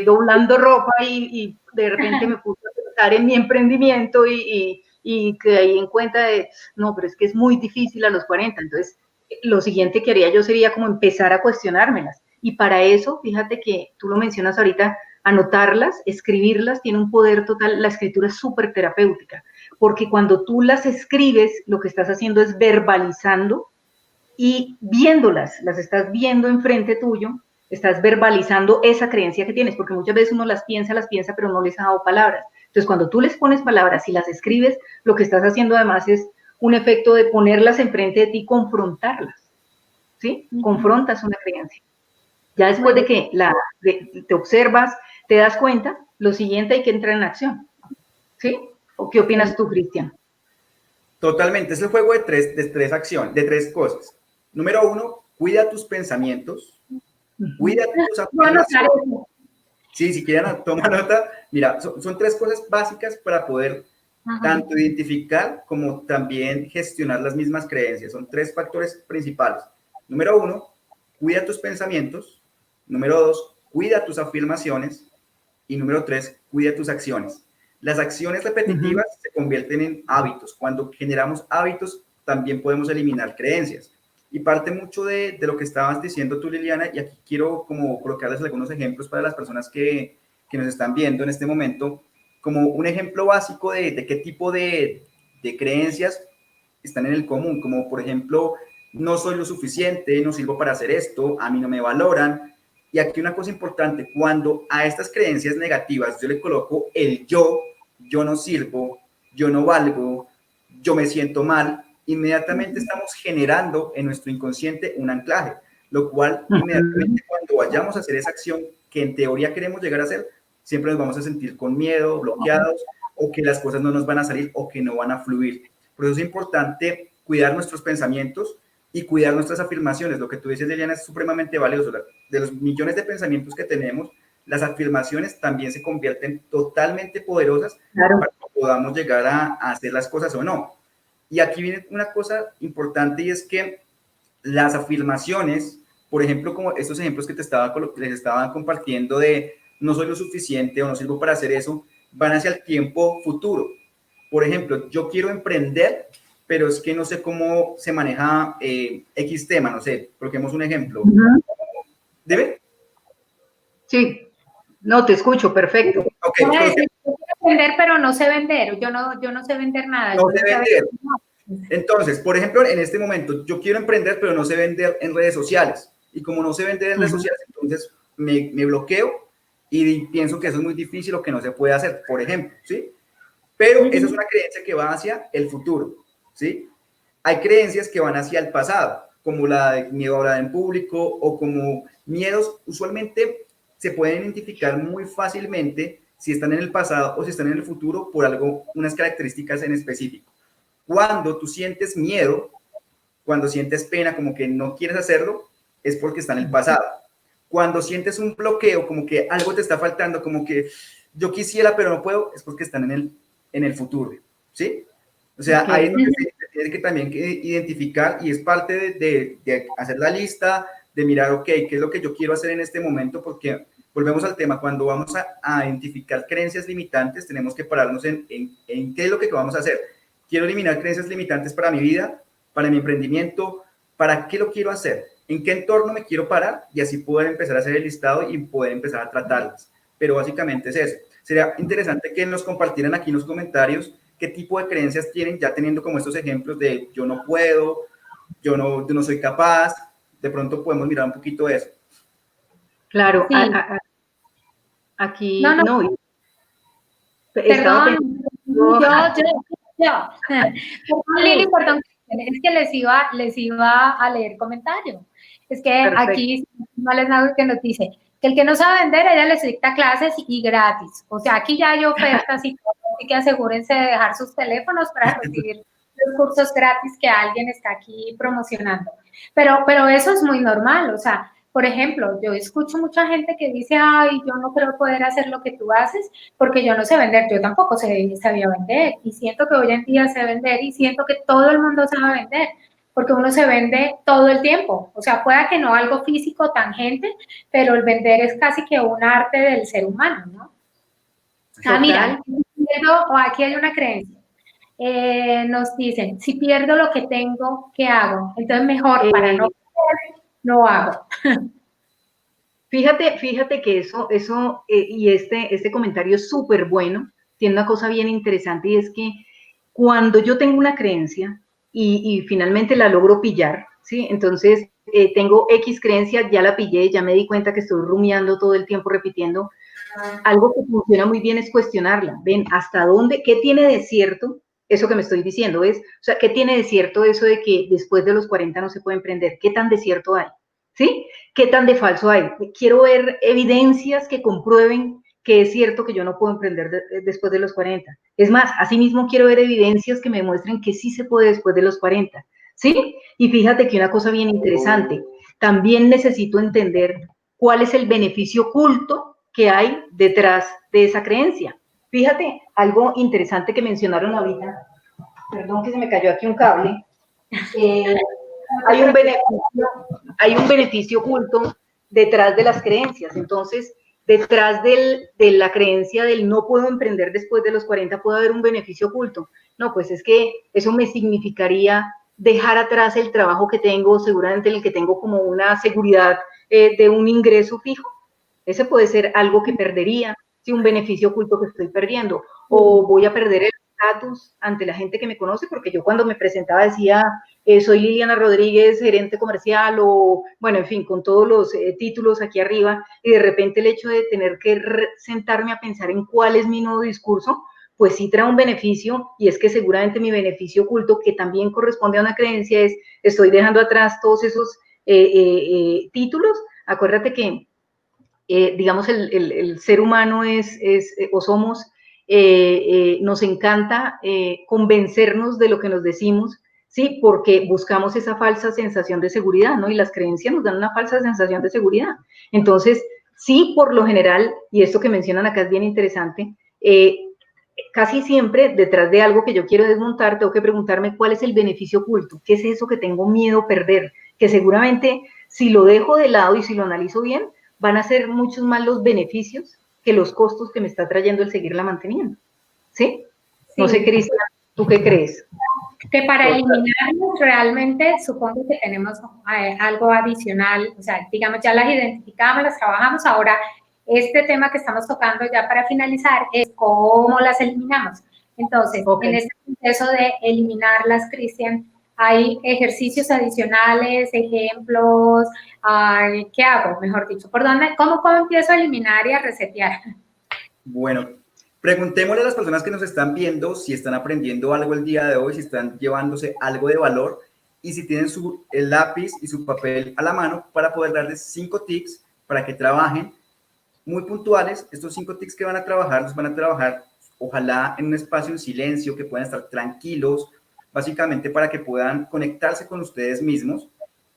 doblando ropa y de repente me puse a pensar en mi emprendimiento y que ahí en cuenta de, no, pero es que es muy difícil a los 40. Entonces, lo siguiente que haría yo sería como empezar a cuestionármelas. Y para eso, fíjate que tú lo mencionas ahorita, anotarlas, escribirlas, tiene un poder total. La escritura es súper terapéutica, porque cuando tú las escribes, lo que estás haciendo es verbalizando y viéndolas, las estás viendo enfrente tuyo, estás verbalizando esa creencia que tienes, porque muchas veces uno las piensa, pero no les ha dado palabras. Entonces, cuando tú les pones palabras y las escribes, lo que estás haciendo además es un efecto de ponerlas enfrente de ti, confrontarlas, ¿sí? Confrontas una creencia. Ya después de que te observas, te das cuenta, lo siguiente hay que entrar en acción, ¿sí? ¿O qué opinas tú, Cristian? Totalmente, es el juego de tres acciones, de tres cosas. Número uno, cuida tus pensamientos, cuida tus afirmaciones. Sí, si quieren tomar nota, mira, son tres cosas básicas para poder tanto identificar como también gestionar las mismas creencias. Son tres factores principales. Número uno, cuida tus pensamientos. Número dos, cuida tus afirmaciones. Y número tres, cuida tus acciones. Las acciones repetitivas se convierten en hábitos. Cuando generamos hábitos, también podemos eliminar creencias. Y parte mucho de lo que estabas diciendo tú, Liliana, y aquí quiero como colocarles algunos ejemplos para las personas que nos están viendo en este momento, como un ejemplo básico de qué tipo de creencias están en el común, como por ejemplo, no soy lo suficiente, no sirvo para hacer esto, a mí no me valoran. Y aquí una cosa importante, cuando a estas creencias negativas yo le coloco el yo no sirvo, yo no valgo, yo me siento mal, inmediatamente estamos generando en nuestro inconsciente un anclaje, lo cual inmediatamente cuando vayamos a hacer esa acción que en teoría queremos llegar a hacer, siempre nos vamos a sentir con miedo, bloqueados, o que las cosas no nos van a salir o que no van a fluir. Por eso es importante cuidar nuestros pensamientos y cuidar nuestras afirmaciones. Lo que tú dices, Liliana, es supremamente valioso. De los millones de pensamientos que tenemos, las afirmaciones también se convierten totalmente poderosas para que podamos llegar a hacer las cosas o no. Y aquí viene una cosa importante, y es que las afirmaciones, por ejemplo, como estos ejemplos que les estaba compartiendo de no soy lo suficiente o no sirvo para hacer eso, van hacia el tiempo futuro. Por ejemplo, yo quiero emprender, pero es que no sé cómo se maneja X tema, no sé, coloquemos un ejemplo. ¿Debe? Sí, no, te escucho, perfecto. Okay, yo quiero vender, pero no sé vender, yo no sé vender nada. No sé vender. Entonces, por ejemplo, en este momento, yo quiero emprender, pero no sé vender en redes sociales. Y como no sé vender en redes sociales, entonces me bloqueo y pienso que eso es muy difícil o que no se puede hacer, por ejemplo, ¿sí? Pero esa es una creencia que va hacia el futuro, ¿sí? Hay creencias que van hacia el pasado, como la de miedo a hablar en público o como miedos, usualmente se pueden identificar muy fácilmente si están en el pasado o si están en el futuro por algo, unas características en específico. Cuando tú sientes miedo, cuando sientes pena, como que no quieres hacerlo, es porque está en el pasado. Cuando sientes un bloqueo, como que algo te está faltando, como que yo quisiera pero no puedo, es porque están en el futuro, ¿sí? O sea, ahí es donde se tiene que también identificar, y es parte de hacer la lista, de mirar, ok, ¿qué es lo que yo quiero hacer en este momento? Porque volvemos al tema, cuando vamos a identificar creencias limitantes, tenemos que pararnos en qué es lo que vamos a hacer. Quiero eliminar creencias limitantes para mi vida, para mi emprendimiento, ¿para qué lo quiero hacer? ¿En qué entorno me quiero parar? Y así poder empezar a hacer el listado y poder empezar a tratarlas. Pero básicamente es eso. Sería interesante que nos compartieran aquí en los comentarios qué tipo de creencias tienen, ya teniendo como estos ejemplos de yo no puedo, yo no soy capaz. De pronto podemos mirar un poquito de eso. Claro, sí. Aquí no. Perdón, yo. Lili, perdón, es que les iba a leer comentarios. Es que aquí no les nada que nos dice que el que no sabe vender, ella les dicta clases y gratis. O sea, aquí ya hay ofertas y todo, así que asegúrense de dejar sus teléfonos para recibir los cursos gratis que alguien está aquí promocionando. Pero eso es muy normal, o sea, por ejemplo, yo escucho mucha gente que dice, ay, yo no creo poder hacer lo que tú haces porque yo no sé vender, yo tampoco sabía vender y siento que hoy en día sé vender y siento que todo el mundo sabe vender porque uno se vende todo el tiempo, o sea, pueda que no algo físico tangente, pero el vender es casi que un arte del ser humano, ¿no? Ah, mira, aquí hay una creencia. Nos dicen, si pierdo lo que tengo, ¿qué hago? Entonces mejor para no perder, no hago. Fíjate que y este comentario es súper bueno, tiene una cosa bien interesante y es que cuando yo tengo una creencia y finalmente la logro pillar, ¿sí? Entonces tengo X creencia, ya la pillé, ya me di cuenta que estoy rumiando todo el tiempo repitiendo, algo que funciona muy bien es cuestionarla, ven, ¿hasta dónde, qué tiene de cierto eso que me estoy diciendo? ¿Ves? O sea, ¿qué tiene de cierto eso de que después de los 40 no se puede emprender? ¿Qué tan de cierto hay? ¿Sí? ¿Qué tan de falso hay? Quiero ver evidencias que comprueben que es cierto que yo no puedo emprender después de los 40. Es más, asimismo quiero ver evidencias que me muestren que sí se puede después de los 40. ¿Sí? Y fíjate que una cosa bien interesante, también necesito entender cuál es el beneficio oculto que hay detrás de esa creencia. Fíjate, algo interesante que mencionaron ahorita, perdón que se me cayó aquí un cable, hay un beneficio oculto detrás de las creencias. Entonces, detrás de la creencia del no puedo emprender después de los 40, puede haber un beneficio oculto. No, pues es que eso me significaría dejar atrás el trabajo que tengo, seguramente en el que tengo como una seguridad de un ingreso fijo. Ese puede ser algo que perdería, ¿sí? Un beneficio oculto que estoy perdiendo. O voy a perder el estatus ante la gente que me conoce, porque yo cuando me presentaba decía, soy Liliana Rodríguez, gerente comercial, o bueno, en fin, con todos los títulos aquí arriba, y de repente el hecho de tener que sentarme a pensar en cuál es mi nuevo discurso, pues sí trae un beneficio, y es que seguramente mi beneficio oculto, que también corresponde a una creencia, es, estoy dejando atrás todos esos títulos. Acuérdate que digamos, el ser humano o somos, nos encanta convencernos de lo que nos decimos, ¿sí? Porque buscamos esa falsa sensación de seguridad, ¿no? Y las creencias nos dan una falsa sensación de seguridad. Entonces, sí, por lo general, y esto que mencionan acá es bien interesante, casi siempre detrás de algo que yo quiero desmontar, tengo que preguntarme cuál es el beneficio oculto, qué es eso que tengo miedo a perder, que seguramente si lo dejo de lado y si lo analizo bien, van a ser muchos más los beneficios que los costos que me está trayendo el seguirla manteniendo. ¿Sí? No sé, Cristian, ¿tú qué crees? Que para eliminarlos realmente supongo que tenemos algo adicional, o sea, digamos, ya las identificamos, las trabajamos, ahora este tema que estamos tocando ya para finalizar es cómo las eliminamos. Entonces, en este proceso de eliminarlas, Cristian, hay ejercicios adicionales, ejemplos, ¿qué hago? Mejor dicho, ¿por dónde, cómo empiezo a eliminar y a resetear? Bueno, preguntémosle a las personas que nos están viendo si están aprendiendo algo el día de hoy, si están llevándose algo de valor y si tienen el lápiz y su papel a la mano para poder darles 5 tips para que trabajen muy puntuales. Estos 5 tips que van a trabajar, los van a trabajar ojalá en un espacio en silencio, que puedan estar tranquilos, básicamente para que puedan conectarse con ustedes mismos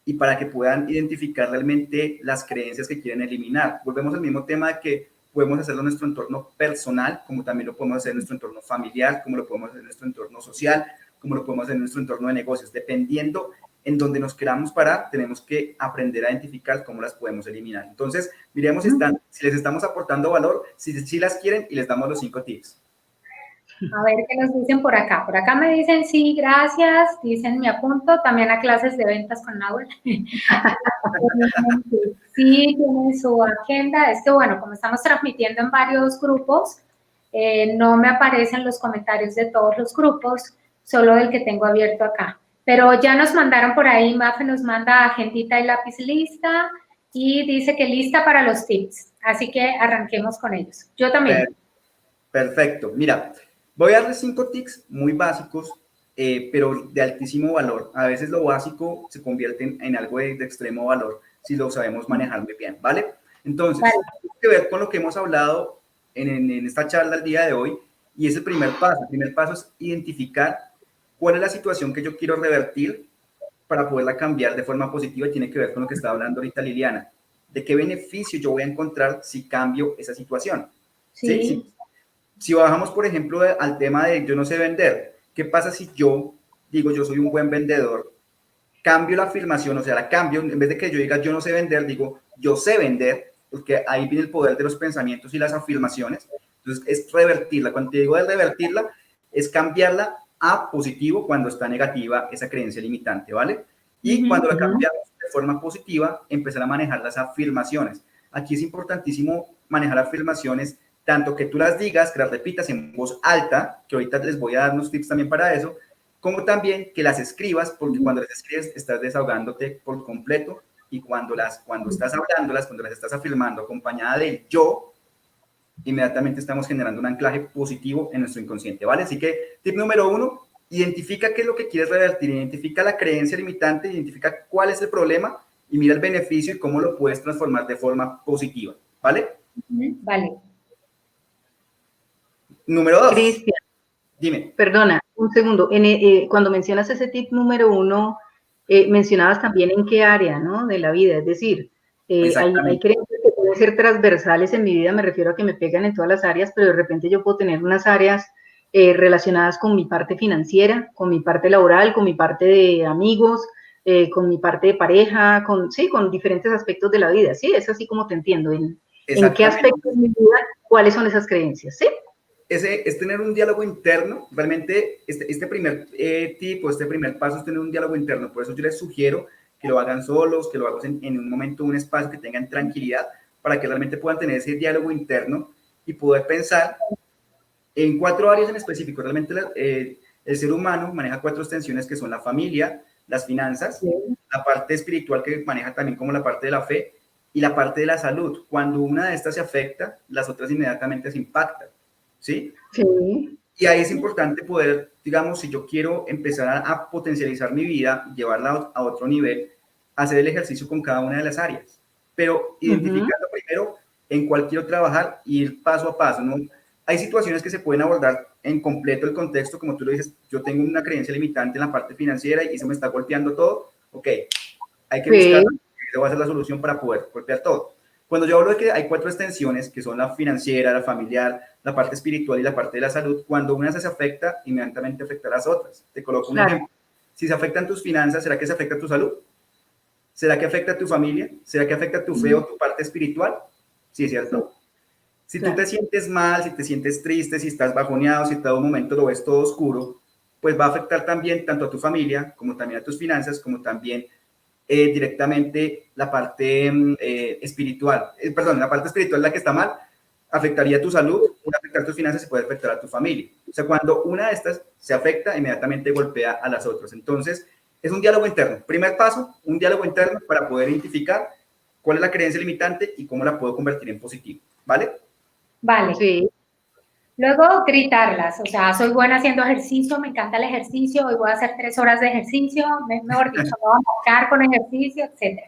y para que puedan identificar realmente las creencias que quieren eliminar. Volvemos al mismo tema de que podemos hacerlo en nuestro entorno personal, como también lo podemos hacer en nuestro entorno familiar, como lo podemos hacer en nuestro entorno social, como lo podemos hacer en nuestro entorno de negocios. Dependiendo en donde nos queramos parar, tenemos que aprender a identificar cómo las podemos eliminar. Entonces, miremos si les estamos aportando valor, si las quieren y les damos los 5 tips. A ver qué nos dicen por acá. Por acá me dicen sí, gracias. Dicen me apunto también a clases de ventas con Nahuel. Sí, tienen su agenda. Es que bueno, como estamos transmitiendo en varios grupos, no me aparecen los comentarios de todos los grupos, solo del que tengo abierto acá. Pero ya nos mandaron por ahí, Mafe nos manda agendita y lápiz lista y dice que lista para los tips. Así que arranquemos con ellos. Yo también. Perfecto. Mira, voy a darles 5 tips muy básicos pero de altísimo valor. A veces lo básico se convierte en algo de extremo valor si lo sabemos manejar muy bien, ¿vale? Entonces, tiene que ver con lo que hemos hablado en esta charla el día de hoy, y es el primer paso. El primer paso es identificar cuál es la situación que yo quiero revertir para poderla cambiar de forma positiva, y tiene que ver con lo que estaba hablando ahorita Liliana. ¿De qué beneficio yo voy a encontrar si cambio esa situación? ¿Sí? Si bajamos, por ejemplo, al tema de yo no sé vender, ¿qué pasa si yo digo yo soy un buen vendedor? Cambio la afirmación, o sea, la cambio, en vez de que yo diga yo no sé vender, digo yo sé vender, porque ahí viene el poder de los pensamientos y las afirmaciones. Entonces, es revertirla. Cuando te digo de revertirla, es cambiarla a positivo cuando está negativa esa creencia limitante, ¿vale? Y cuando la cambiamos de forma positiva, empezar a manejar las afirmaciones. Aquí es importantísimo manejar afirmaciones, tanto que tú las digas, que las repitas en voz alta, que ahorita les voy a dar unos tips también para eso, como también que las escribas, porque cuando las escribes estás desahogándote por completo, y cuando estás hablándolas, cuando las estás afirmando acompañada del yo, inmediatamente estamos generando un anclaje positivo en nuestro inconsciente, ¿vale? Así que tip número 1, identifica qué es lo que quieres revertir, identifica la creencia limitante, identifica cuál es el problema y mira el beneficio y cómo lo puedes transformar de forma positiva, ¿vale? Vale. Número 2. Cristian, dime. Perdona, un segundo. Cuando mencionas ese tip número 1, mencionabas también en qué área, ¿no? De la vida. Es decir, hay creencias que pueden ser transversales en mi vida, me refiero a que me pegan en todas las áreas, pero de repente yo puedo tener unas áreas relacionadas con mi parte financiera, con mi parte laboral, con mi parte de amigos, con mi parte de pareja, con diferentes aspectos de la vida. Sí, es así como te entiendo. ¿En qué aspectos de mi vida, cuáles son esas creencias? ¿Sí? Es tener un diálogo interno. Realmente este primer tip o este primer paso es tener un diálogo interno. Por eso yo les sugiero que lo hagan solos, que lo hagan en un momento, un espacio, que tengan tranquilidad, para que realmente puedan tener ese diálogo interno y poder pensar en 4 áreas en específico. Realmente el ser humano maneja 4 extensiones, que son la familia, las finanzas, la parte espiritual, que maneja también como la parte de la fe, y la parte de la salud. Cuando una de estas se afecta, las otras inmediatamente se impactan. ¿Sí? Sí. Y ahí es importante poder, digamos, si yo quiero empezar a potencializar mi vida, llevarla a otro nivel, hacer el ejercicio con cada una de las áreas, pero identificando primero en cuál quiero trabajar y ir paso a paso, ¿no? Hay situaciones que se pueden abordar en completo el contexto, como tú lo dices, yo tengo una creencia limitante en la parte financiera y se me está golpeando todo, ok, hay que buscar, esa va a ser la solución para poder golpear todo. Cuando yo hablo de que hay 4 extensiones, que son la financiera, la familiar, la parte espiritual y la parte de la salud, cuando una se afecta, inmediatamente afecta a las otras. Te coloco un ejemplo. Si se afectan tus finanzas, ¿será que se afecta tu salud? ¿Será que afecta a tu familia? ¿Será que afecta a tu fe o tu parte espiritual? Sí, ¿cierto? Si tú te sientes mal, si te sientes triste, si estás bajoneado, si en todo momento lo ves todo oscuro, pues va a afectar también tanto a tu familia, como también a tus finanzas, como también directamente la parte espiritual. Perdón, la parte espiritual es la que está mal, afectaría tu salud, puede afectar tus finanzas y puede afectar a tu familia. O sea, cuando una de estas se afecta, inmediatamente golpea a las otras. Entonces, es un diálogo interno. Primer paso, un diálogo interno para poder identificar cuál es la creencia limitante y cómo la puedo convertir en positivo. ¿Vale? Vale. Sí. Luego gritarlas, o sea, soy buena haciendo ejercicio, me encanta el ejercicio, hoy voy a hacer 3 horas de ejercicio, mejor dicho, me voy a marcar con ejercicio, etc.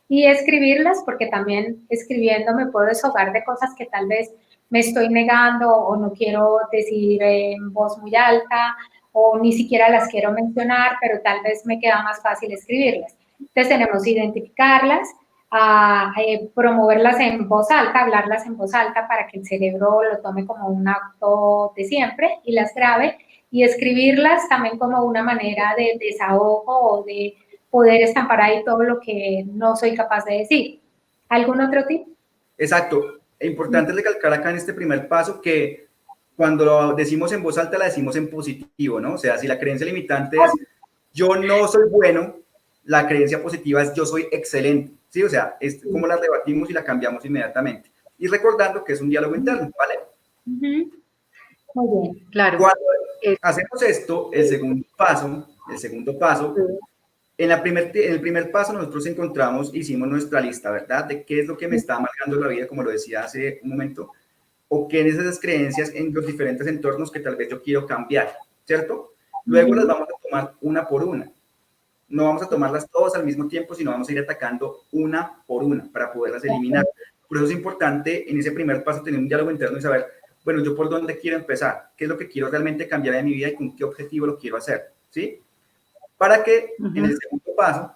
Y escribirlas, porque también escribiendo me puedo deshogar de cosas que tal vez me estoy negando o no quiero decir en voz muy alta o ni siquiera las quiero mencionar, pero tal vez me queda más fácil escribirlas. Entonces tenemos que identificarlas, a promoverlas en voz alta, hablarlas en voz alta para que el cerebro lo tome como un acto de siempre y las grabe, y escribirlas también como una manera de desahogo o de poder estampar ahí todo lo que no soy capaz de decir. ¿Algún otro tip? Exacto. Es importante recalcar acá en este primer paso que cuando lo decimos en voz alta, la decimos en positivo, ¿no? O sea, si la creencia limitante es yo no soy bueno, la creencia positiva es yo soy excelente, ¿sí? O sea, es como la rebatimos y la cambiamos inmediatamente. Y recordando que es un diálogo interno, ¿vale? Muy bien. Claro. Cuando hacemos esto, el segundo paso, en el primer paso nosotros hicimos nuestra lista, ¿verdad? De qué es lo que me está amargando la vida, como lo decía hace un momento, o qué es esas creencias en los diferentes entornos que tal vez yo quiero cambiar, ¿cierto? Luego las vamos a tomar una por una. No vamos a tomarlas todas al mismo tiempo, sino vamos a ir atacando una por una para poderlas eliminar. Por eso es importante en ese primer paso tener un diálogo interno y saber, bueno, yo por dónde quiero empezar, qué es lo que quiero realmente cambiar en mi vida y con qué objetivo lo quiero hacer, ¿sí? Para que en el segundo paso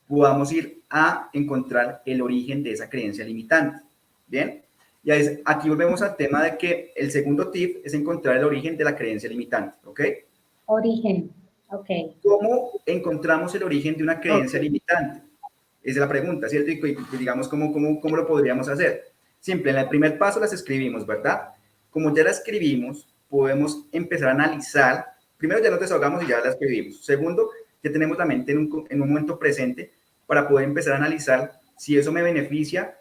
podamos ir a encontrar el origen de esa creencia limitante, ¿bien? Y aquí volvemos al tema de que el segundo tip es encontrar el origen de la creencia limitante, ¿ok? Origen, ok. ¿Cómo encontramos el origen de una creencia limitante? Esa es la pregunta, ¿cierto? Y digamos, ¿cómo lo podríamos hacer? Simple, en el primer paso las escribimos, ¿verdad? Como ya las escribimos, podemos empezar a analizar. Primero ya nos desahogamos y ya la escribimos. Segundo, ya tenemos la mente en un momento presente para poder empezar a analizar si eso me beneficia,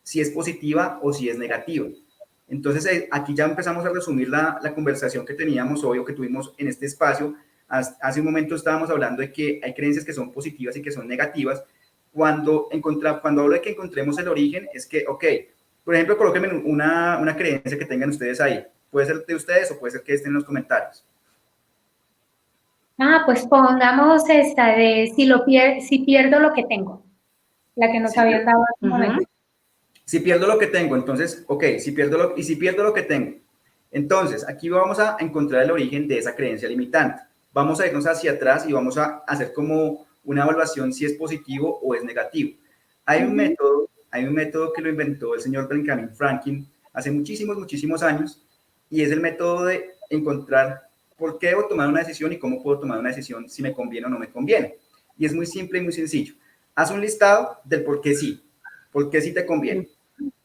si es positiva o si es negativa. Entonces, aquí ya empezamos a resumir la conversación que teníamos hoy o que tuvimos en este espacio. Hace un momento estábamos hablando de que hay creencias que son positivas y que son negativas. Cuando hablo de que encontremos el origen, es que, ok, por ejemplo, colóquenme una creencia que tengan ustedes ahí. Puede ser de ustedes o puede ser que estén en los comentarios. Pues pongamos esta de si pierdo lo que tengo, la que nos habían dado hace un momento. Si pierdo lo que tengo, entonces, ok, si pierdo lo que tengo. Entonces, aquí vamos a encontrar el origen de esa creencia limitante. Vamos a irnos hacia atrás y vamos a hacer como una evaluación si es positivo o es negativo. Hay un método que lo inventó el señor Benjamin Franklin hace muchísimos años, y es el método de encontrar por qué debo tomar una decisión y cómo puedo tomar una decisión, si me conviene o no me conviene. Y es muy simple y muy sencillo. Haz un listado del por qué sí te conviene.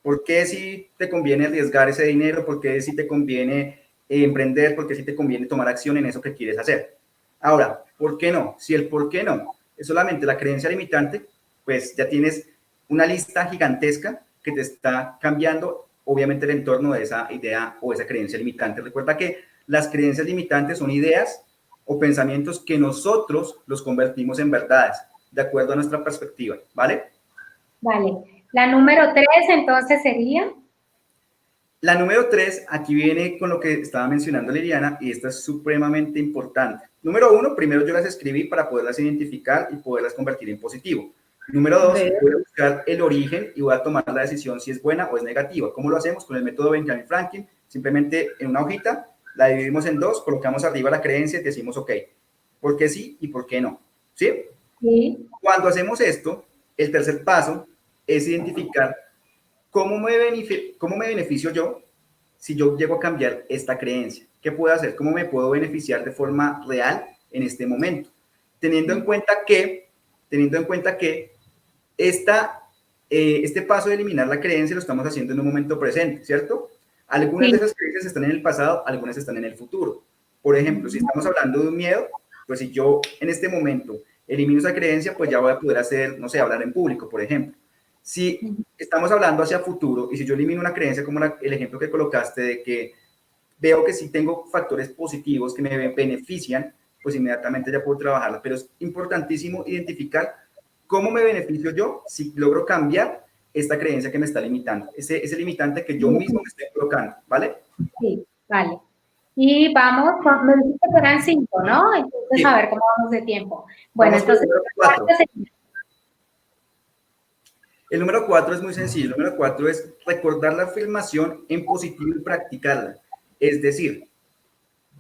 ¿Por qué sí te conviene arriesgar ese dinero? ¿Por qué sí te conviene emprender? ¿Por qué sí te conviene tomar acción en eso que quieres hacer? Ahora, ¿por qué no? Si el por qué no es solamente la creencia limitante, pues ya tienes una lista gigantesca que te está cambiando, obviamente, el entorno de esa idea o esa creencia limitante. Recuerda que las creencias limitantes son ideas o pensamientos que nosotros los convertimos en verdades, de acuerdo a nuestra perspectiva, ¿vale? Vale. La número 3, entonces, sería... La número 3, aquí viene con lo que estaba mencionando Liliana, y esta es supremamente importante. Número 1, primero yo las escribí para poderlas identificar y poderlas convertir en positivo. Número 2, voy a buscar el origen y voy a tomar la decisión si es buena o es negativa. ¿Cómo lo hacemos? Con el método Benjamin Franklin. Simplemente en una hojita la dividimos en dos, colocamos arriba la creencia y decimos, ok, ¿por qué sí y por qué no? ¿Sí? Sí. Cuando hacemos esto, el tercer paso es identificar ¿cómo me beneficio yo si yo llego a cambiar esta creencia? ¿Qué puedo hacer? ¿Cómo me puedo beneficiar de forma real en este momento? Teniendo en cuenta que este paso de eliminar la creencia lo estamos haciendo en un momento presente, ¿cierto? Algunas de esas creencias están en el pasado, algunas están en el futuro. Por ejemplo, si estamos hablando de un miedo, pues si yo en este momento elimino esa creencia, pues ya voy a poder hacer, no sé, hablar en público, por ejemplo. Si estamos hablando hacia futuro y si yo elimino una creencia como el ejemplo que colocaste de que veo que sí tengo factores positivos que me benefician, pues inmediatamente ya puedo trabajarla. Pero es importantísimo identificar cómo me beneficio yo si logro cambiar esta creencia que me está limitando, ese limitante que yo mismo me estoy colocando, ¿vale? Sí, vale. Y vamos, me dijiste que eran 5, ¿no? Entonces, sí. A ver cómo vamos de tiempo. Bueno, entonces, el número 4 es muy sencillo. El número 4 es recordar la afirmación en positivo y practicarla. Es decir,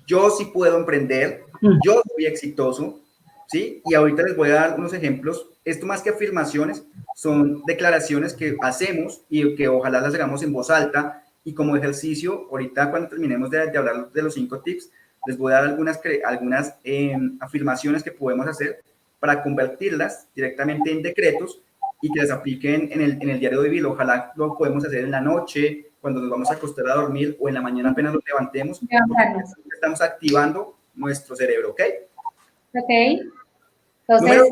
yo sí puedo emprender, yo soy exitoso, ¿sí? Y ahorita les voy a dar unos ejemplos. Esto más que afirmaciones, son declaraciones que hacemos y que ojalá las hagamos en voz alta. Y como ejercicio, ahorita cuando terminemos de hablar de los 5 tips, les voy a dar algunas afirmaciones que podemos hacer para convertirlas directamente en decretos y que las apliquen en el diario vivir. Ojalá lo podemos hacer en la noche, cuando nos vamos a acostar a dormir, o en la mañana apenas nos levantemos, porque estamos activando nuestro cerebro, ¿ok? Ok. Entonces,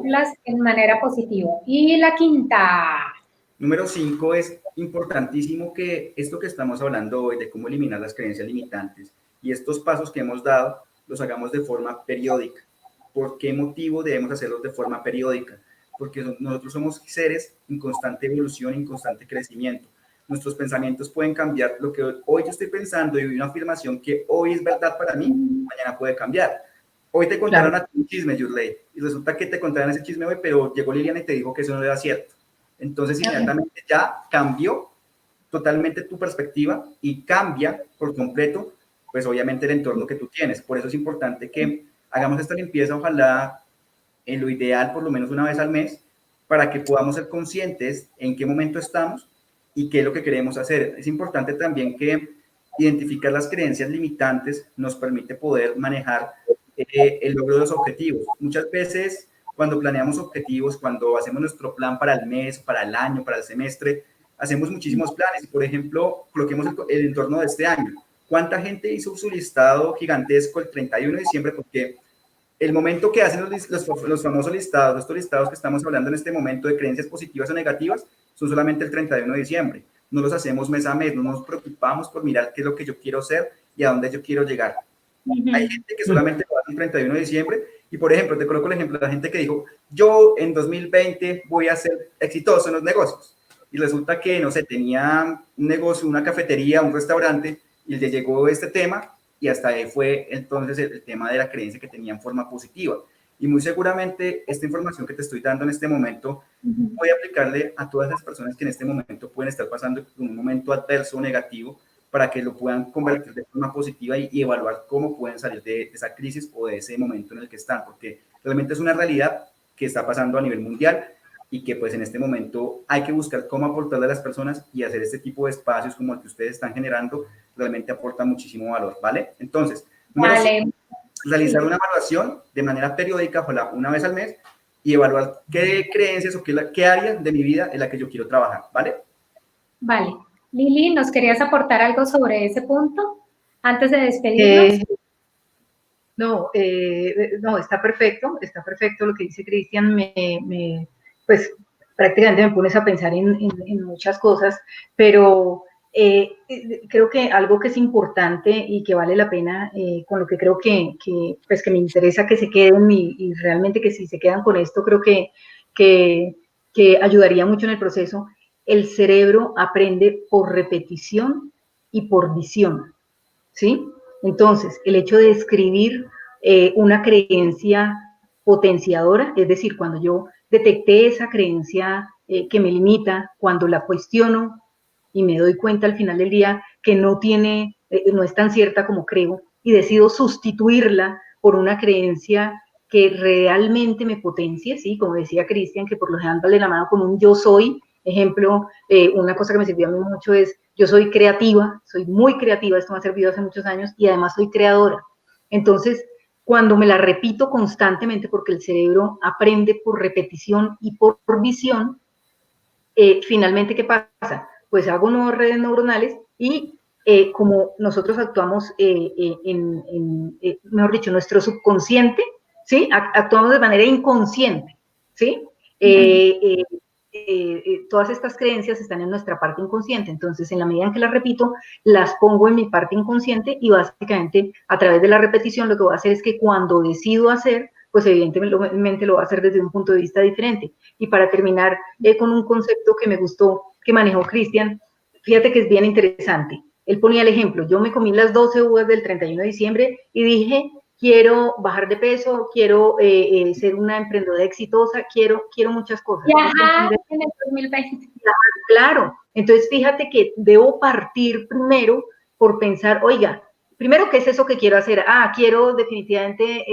las en manera positiva. Y la quinta. Número 5, es importantísimo que esto que estamos hablando hoy de cómo eliminar las creencias limitantes y estos pasos que hemos dado, los hagamos de forma periódica. ¿Por qué motivo debemos hacerlos de forma periódica? Porque nosotros somos seres en constante evolución, en constante crecimiento. Nuestros pensamientos pueden cambiar. Lo que hoy yo estoy pensando y una afirmación que hoy es verdad para mí, mañana puede cambiar. Hoy te contaron a ti un chisme, Yurley, y resulta que te contaron ese chisme hoy, pero llegó Liliana y te dijo que eso no era cierto. Entonces, inmediatamente ya cambió totalmente tu perspectiva y cambia por completo, pues obviamente el entorno que tú tienes. Por eso es importante que hagamos esta limpieza, ojalá en lo ideal por lo menos una vez al mes, para que podamos ser conscientes en qué momento estamos y qué es lo que queremos hacer. Es importante también que identificar las creencias limitantes nos permite poder manejar el logro de los objetivos. Muchas veces cuando planeamos objetivos, cuando hacemos nuestro plan para el mes, para el año, para el semestre, hacemos muchísimos planes. Por ejemplo, coloquemos el entorno de este año. ¿Cuánta gente hizo su listado gigantesco el 31 de diciembre? Porque el momento que hacen los famosos listados, estos listados que estamos hablando en este momento de creencias positivas o negativas, son solamente el 31 de diciembre. No los hacemos mes a mes, no nos preocupamos por mirar qué es lo que yo quiero ser y a dónde yo quiero llegar. Hay gente que solamente lo hace el 31 de diciembre y, por ejemplo, te coloco el ejemplo de la gente que dijo, yo en 2020 voy a ser exitoso en los negocios. Y resulta que, no sé, tenía un negocio, una cafetería, un restaurante, y le llegó este tema y hasta ahí fue entonces el tema de la creencia que tenía en forma positiva. Y muy seguramente esta información que te estoy dando en este momento voy a aplicarle a todas las personas que en este momento pueden estar pasando por un momento adverso o negativo para que lo puedan convertir de forma positiva y evaluar cómo pueden salir de esa crisis o de ese momento en el que están, porque realmente es una realidad que está pasando a nivel mundial y que pues en este momento hay que buscar cómo aportarle a las personas y hacer este tipo de espacios como el que ustedes están generando realmente aporta muchísimo valor, ¿vale? Entonces, realizar una evaluación de manera periódica, ojalá una vez al mes, y evaluar qué creencias o qué área de mi vida es la que yo quiero trabajar, ¿vale? Vale. Lili, ¿nos querías aportar algo sobre ese punto antes de despedirnos? No, está perfecto lo que dice Cristian, pues prácticamente me pones a pensar en muchas cosas, pero creo que algo que es importante y que vale la pena, con lo que creo pues que me interesa que se queden y realmente que si se quedan con esto, creo que ayudaría mucho en el proceso. El cerebro aprende por repetición y por visión, ¿sí? Entonces, el hecho de escribir una creencia potenciadora, es decir, cuando yo detecté esa creencia que me limita, cuando la cuestiono y me doy cuenta al final del día que no es tan cierta como creo, y decido sustituirla por una creencia que realmente me potencie, ¿sí? Como decía Cristian, que por lo general va de la mano con un yo soy. Ejemplo, una cosa que me sirvió a mí mucho es, yo soy creativa, soy muy creativa, esto me ha servido hace muchos años, y además soy creadora. Entonces, cuando me la repito constantemente, porque el cerebro aprende por repetición y por visión, finalmente, ¿qué pasa? Pues hago nuevas redes neuronales y como nosotros actuamos mejor dicho, nuestro subconsciente, ¿sí? Actuamos de manera inconsciente, ¿sí? Todas estas creencias están en nuestra parte inconsciente, entonces en la medida en que las repito, las pongo en mi parte inconsciente y básicamente a través de la repetición lo que voy a hacer es que cuando decido hacer, pues evidentemente lo voy a hacer desde un punto de vista diferente. Y para terminar con un concepto que me gustó, que manejó Cristian, fíjate que es bien interesante. Él ponía el ejemplo, yo me comí las 12 uvas del 31 de diciembre y dije, quiero bajar de peso, quiero ser una emprendedora exitosa, quiero muchas cosas. Viajar en el 2020. Claro, entonces fíjate que debo partir primero por pensar, oiga, primero, ¿qué es eso que quiero hacer? Quiero definitivamente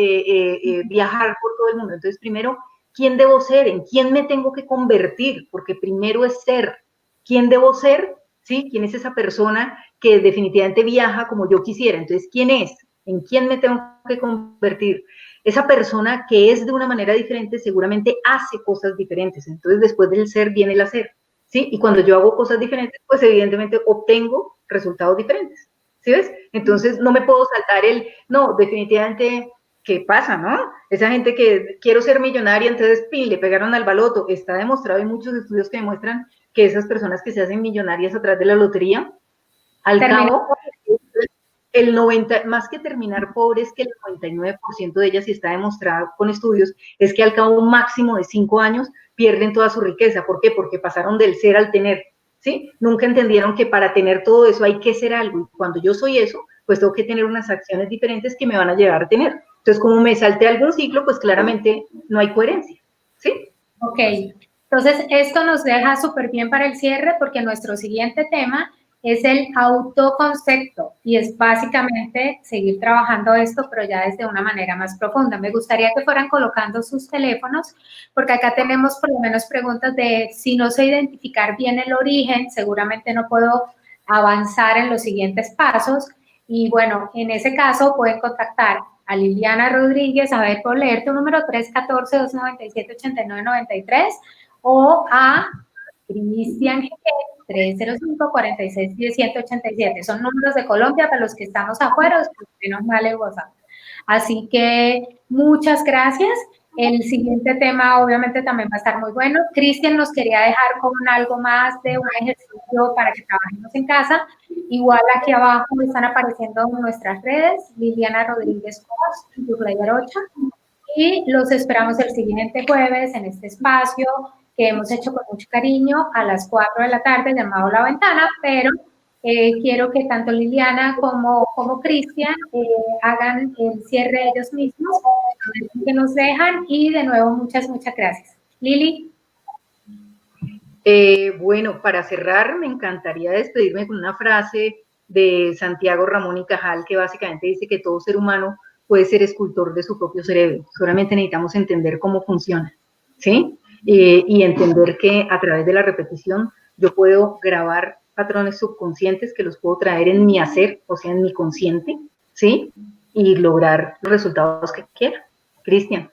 viajar por todo el mundo. Entonces, primero, ¿quién debo ser? ¿En quién me tengo que convertir? Porque primero es ser. ¿Quién debo ser? ¿Sí? ¿Quién es esa persona que definitivamente viaja como yo quisiera? Entonces, ¿quién es? ¿En quién me tengo que convertir? Esa persona que es de una manera diferente seguramente hace cosas diferentes. Entonces, después del ser viene el hacer, ¿sí? Y cuando yo hago cosas diferentes, pues evidentemente obtengo resultados diferentes, ¿sí ves? Entonces, no me puedo saltar no, definitivamente, ¿qué pasa, no? Esa gente que quiero ser millonaria, entonces, pin, le pegaron al baloto. Está demostrado, hay muchos estudios que demuestran que esas personas que se hacen millonarias a través de la lotería, al cabo, el 90, más que terminar pobre, es que el 99% de ellas, y está demostrado con estudios, es que al cabo un máximo de 5 años pierden toda su riqueza. ¿Por qué? Porque pasaron del ser al tener, ¿sí? Nunca entendieron que para tener todo eso hay que ser algo, y cuando yo soy eso, pues tengo que tener unas acciones diferentes que me van a llevar a tener. Entonces, como me salté algún ciclo, pues claramente no hay coherencia, ¿sí? Ok, entonces esto nos deja súper bien para el cierre porque nuestro siguiente tema es el autoconcepto y es básicamente seguir trabajando esto, pero ya desde una manera más profunda. Me gustaría que fueran colocando sus teléfonos porque acá tenemos por lo menos preguntas de si no sé identificar bien el origen, seguramente no puedo avanzar en los siguientes pasos. Y bueno, en ese caso pueden contactar a Liliana Rodríguez, a ver, por leer tu número 314-297-8993 o a Cristian G. 305-46-1787. Son números de Colombia para los que estamos afuera, menos mal en WhatsApp. Así que muchas gracias. El siguiente tema obviamente también va a estar muy bueno. Cristian nos quería dejar con algo más de un ejercicio para que trabajemos en casa. Igual aquí abajo están apareciendo nuestras redes, Liliana Rodríguez Cos y Player 8. Y los esperamos el siguiente jueves en este espacio que hemos hecho con mucho cariño a las 4 de la tarde llamado La Ventana, pero quiero que tanto Liliana como Cristian hagan el cierre ellos mismos, que nos dejan y de nuevo muchas gracias. Lili. Bueno, para cerrar me encantaría despedirme con una frase de Santiago Ramón y Cajal que básicamente dice que todo ser humano puede ser escultor de su propio cerebro, solamente necesitamos entender cómo funciona, ¿sí? Y entender que a través de la repetición yo puedo grabar patrones subconscientes que los puedo traer en mi hacer, o sea, en mi consciente, ¿sí? Y lograr los resultados que quiera. Cristian.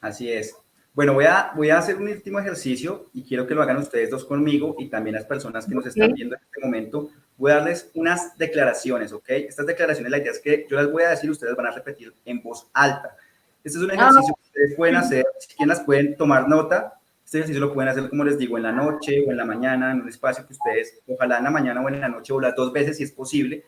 Así es. Bueno, voy a hacer un último ejercicio y quiero que lo hagan ustedes dos conmigo y también las personas que nos están viendo en este momento. Voy a darles unas declaraciones, ¿ok? Estas declaraciones, la idea es que yo las voy a decir y ustedes van a repetir en voz alta. Este es un ejercicio que ustedes pueden hacer, si quieren las pueden tomar nota. Este ejercicio lo pueden hacer, como les digo, en la noche o en la mañana, en un espacio que ustedes, ojalá en la mañana o en la noche o las dos veces si es posible.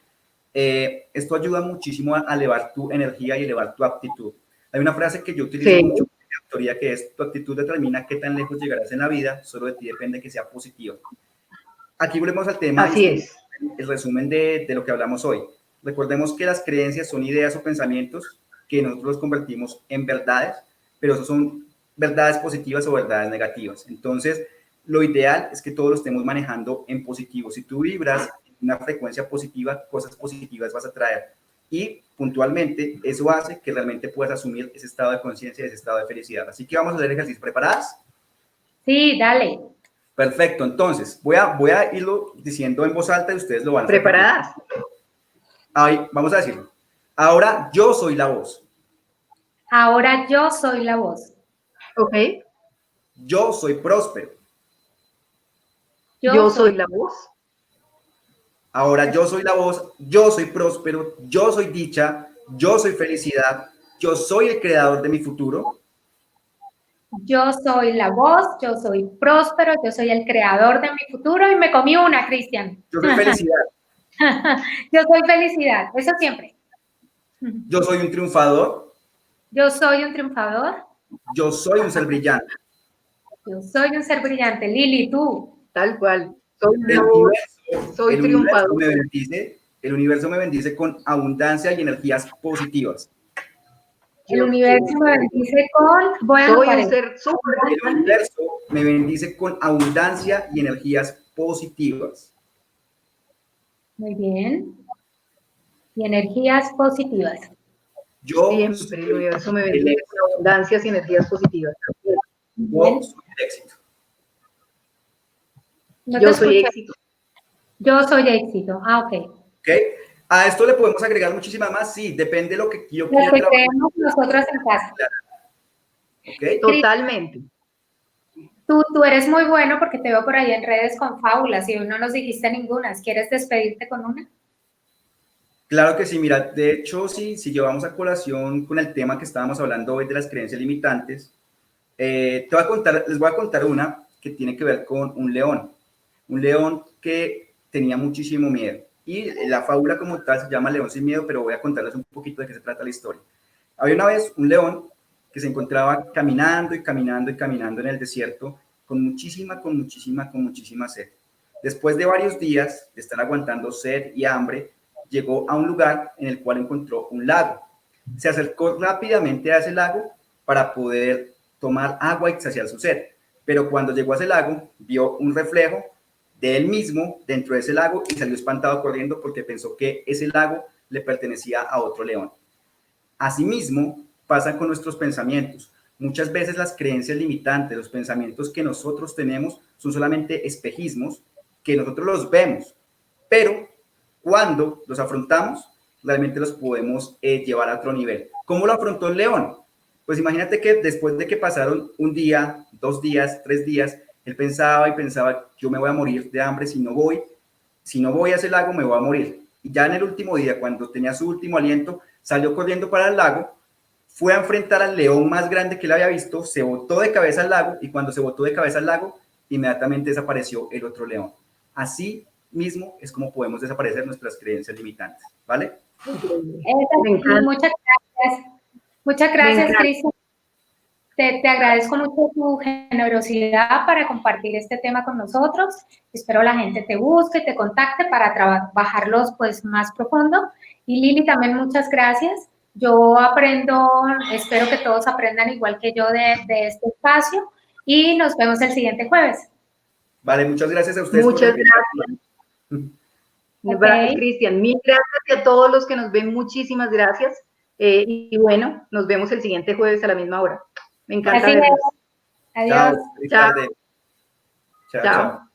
Esto ayuda muchísimo a elevar tu energía y elevar tu actitud. Hay una frase que yo utilizo mucho en mi autoría que es: tu actitud determina qué tan lejos llegarás en la vida, solo de ti depende que sea positiva. Aquí volvemos al tema. Así es. El resumen de lo que hablamos hoy. Recordemos que las creencias son ideas o pensamientos que nosotros convertimos en verdades, pero eso son verdades positivas o verdades negativas. Entonces, lo ideal es que todos lo estemos manejando en positivo. Si tú vibras en una frecuencia positiva, cosas positivas vas a traer. Y puntualmente eso hace que realmente puedas asumir ese estado de conciencia, ese estado de felicidad. Así que vamos a hacer el ejercicio. ¿Preparadas? Sí, dale. Perfecto, entonces voy a irlo diciendo en voz alta y ustedes lo van a hacer. ¿Preparadas? Ahí, vamos a decirlo. Ahora yo soy la voz. Ahora yo soy la voz. Ok. Yo soy próspero. Yo soy la voz. Ahora yo soy la voz, yo soy próspero, yo soy dicha, yo soy felicidad, yo soy el creador de mi futuro. Yo soy la voz, yo soy próspero, yo soy el creador de mi futuro y me comí una, Cristian. Yo soy felicidad. Yo soy felicidad, eso siempre. Yo soy un triunfador. Yo soy un triunfador. Yo soy un ser brillante. Yo soy un ser brillante. Lili, tú. Tal cual. Soy triunfador. El universo me bendice con abundancia y energías positivas. El universo me bendice con... Soy un ser súper brillante. El universo me bendice con abundancia y energías positivas. Muy bien. Y energías positivas. Siempre el universo me bendice con abundancias y energías positivas. Yo soy el éxito. Yo soy éxito. Yo soy éxito. Ah, ok. Ok. A esto le podemos agregar muchísimas más. Sí, depende de lo que yo quiera. Lo que creemos nosotros en casa. Ok. Totalmente. Tú eres muy bueno porque te veo por ahí en redes con fábulas y hoy no nos dijiste ninguna. ¿Quieres despedirte con una? Claro que sí, mira, de hecho, si llevamos a colación con el tema que estábamos hablando hoy de las creencias limitantes, les voy a contar una que tiene que ver con un león que tenía muchísimo miedo. Y la fábula como tal se llama León sin miedo, pero voy a contarles un poquito de qué se trata la historia. Había una vez un león que se encontraba caminando y caminando y caminando en el desierto con muchísima sed. Después de varios días de estar aguantando sed y hambre, llegó a un lugar en el cual encontró un lago. se acercó rápidamente a ese lago para poder tomar agua y saciar su sed. Pero cuando llegó a ese lago, vio un reflejo de él mismo dentro de ese lago y salió espantado corriendo porque pensó que ese lago le pertenecía a otro león. Asimismo, pasa con nuestros pensamientos. Muchas veces las creencias limitantes, los pensamientos que nosotros tenemos son solamente espejismos que nosotros los vemos, pero cuando los afrontamos, realmente los podemos llevar a otro nivel. ¿Cómo lo afrontó el león? Pues imagínate que después de que pasaron un día, 2 días, 3 días, él pensaba y pensaba, yo me voy a morir de hambre si no voy a ese lago me voy a morir. Y ya en el último día, cuando tenía su último aliento, salió corriendo para el lago, fue a enfrentar al león más grande que él había visto, se botó de cabeza al lago y cuando se botó de cabeza al lago, inmediatamente desapareció el otro león. Así mismo es como podemos desaparecer nuestras creencias limitantes, ¿vale? Muchas gracias. Muchas gracias, Cristian. Te agradezco mucho tu generosidad para compartir este tema con nosotros. Espero la gente te busque, te contacte para trabajarlos pues más profundo. Y Lili, también muchas gracias. Yo aprendo, espero que todos aprendan igual que yo de este espacio y nos vemos el siguiente jueves. Vale, muchas gracias a ustedes. Muchas gracias. Okay. Cristian, mil gracias y a todos los que nos ven, muchísimas gracias. Y bueno, nos vemos el siguiente jueves a la misma hora. Me encanta verlos. Adiós. Chao. Chao. Chao.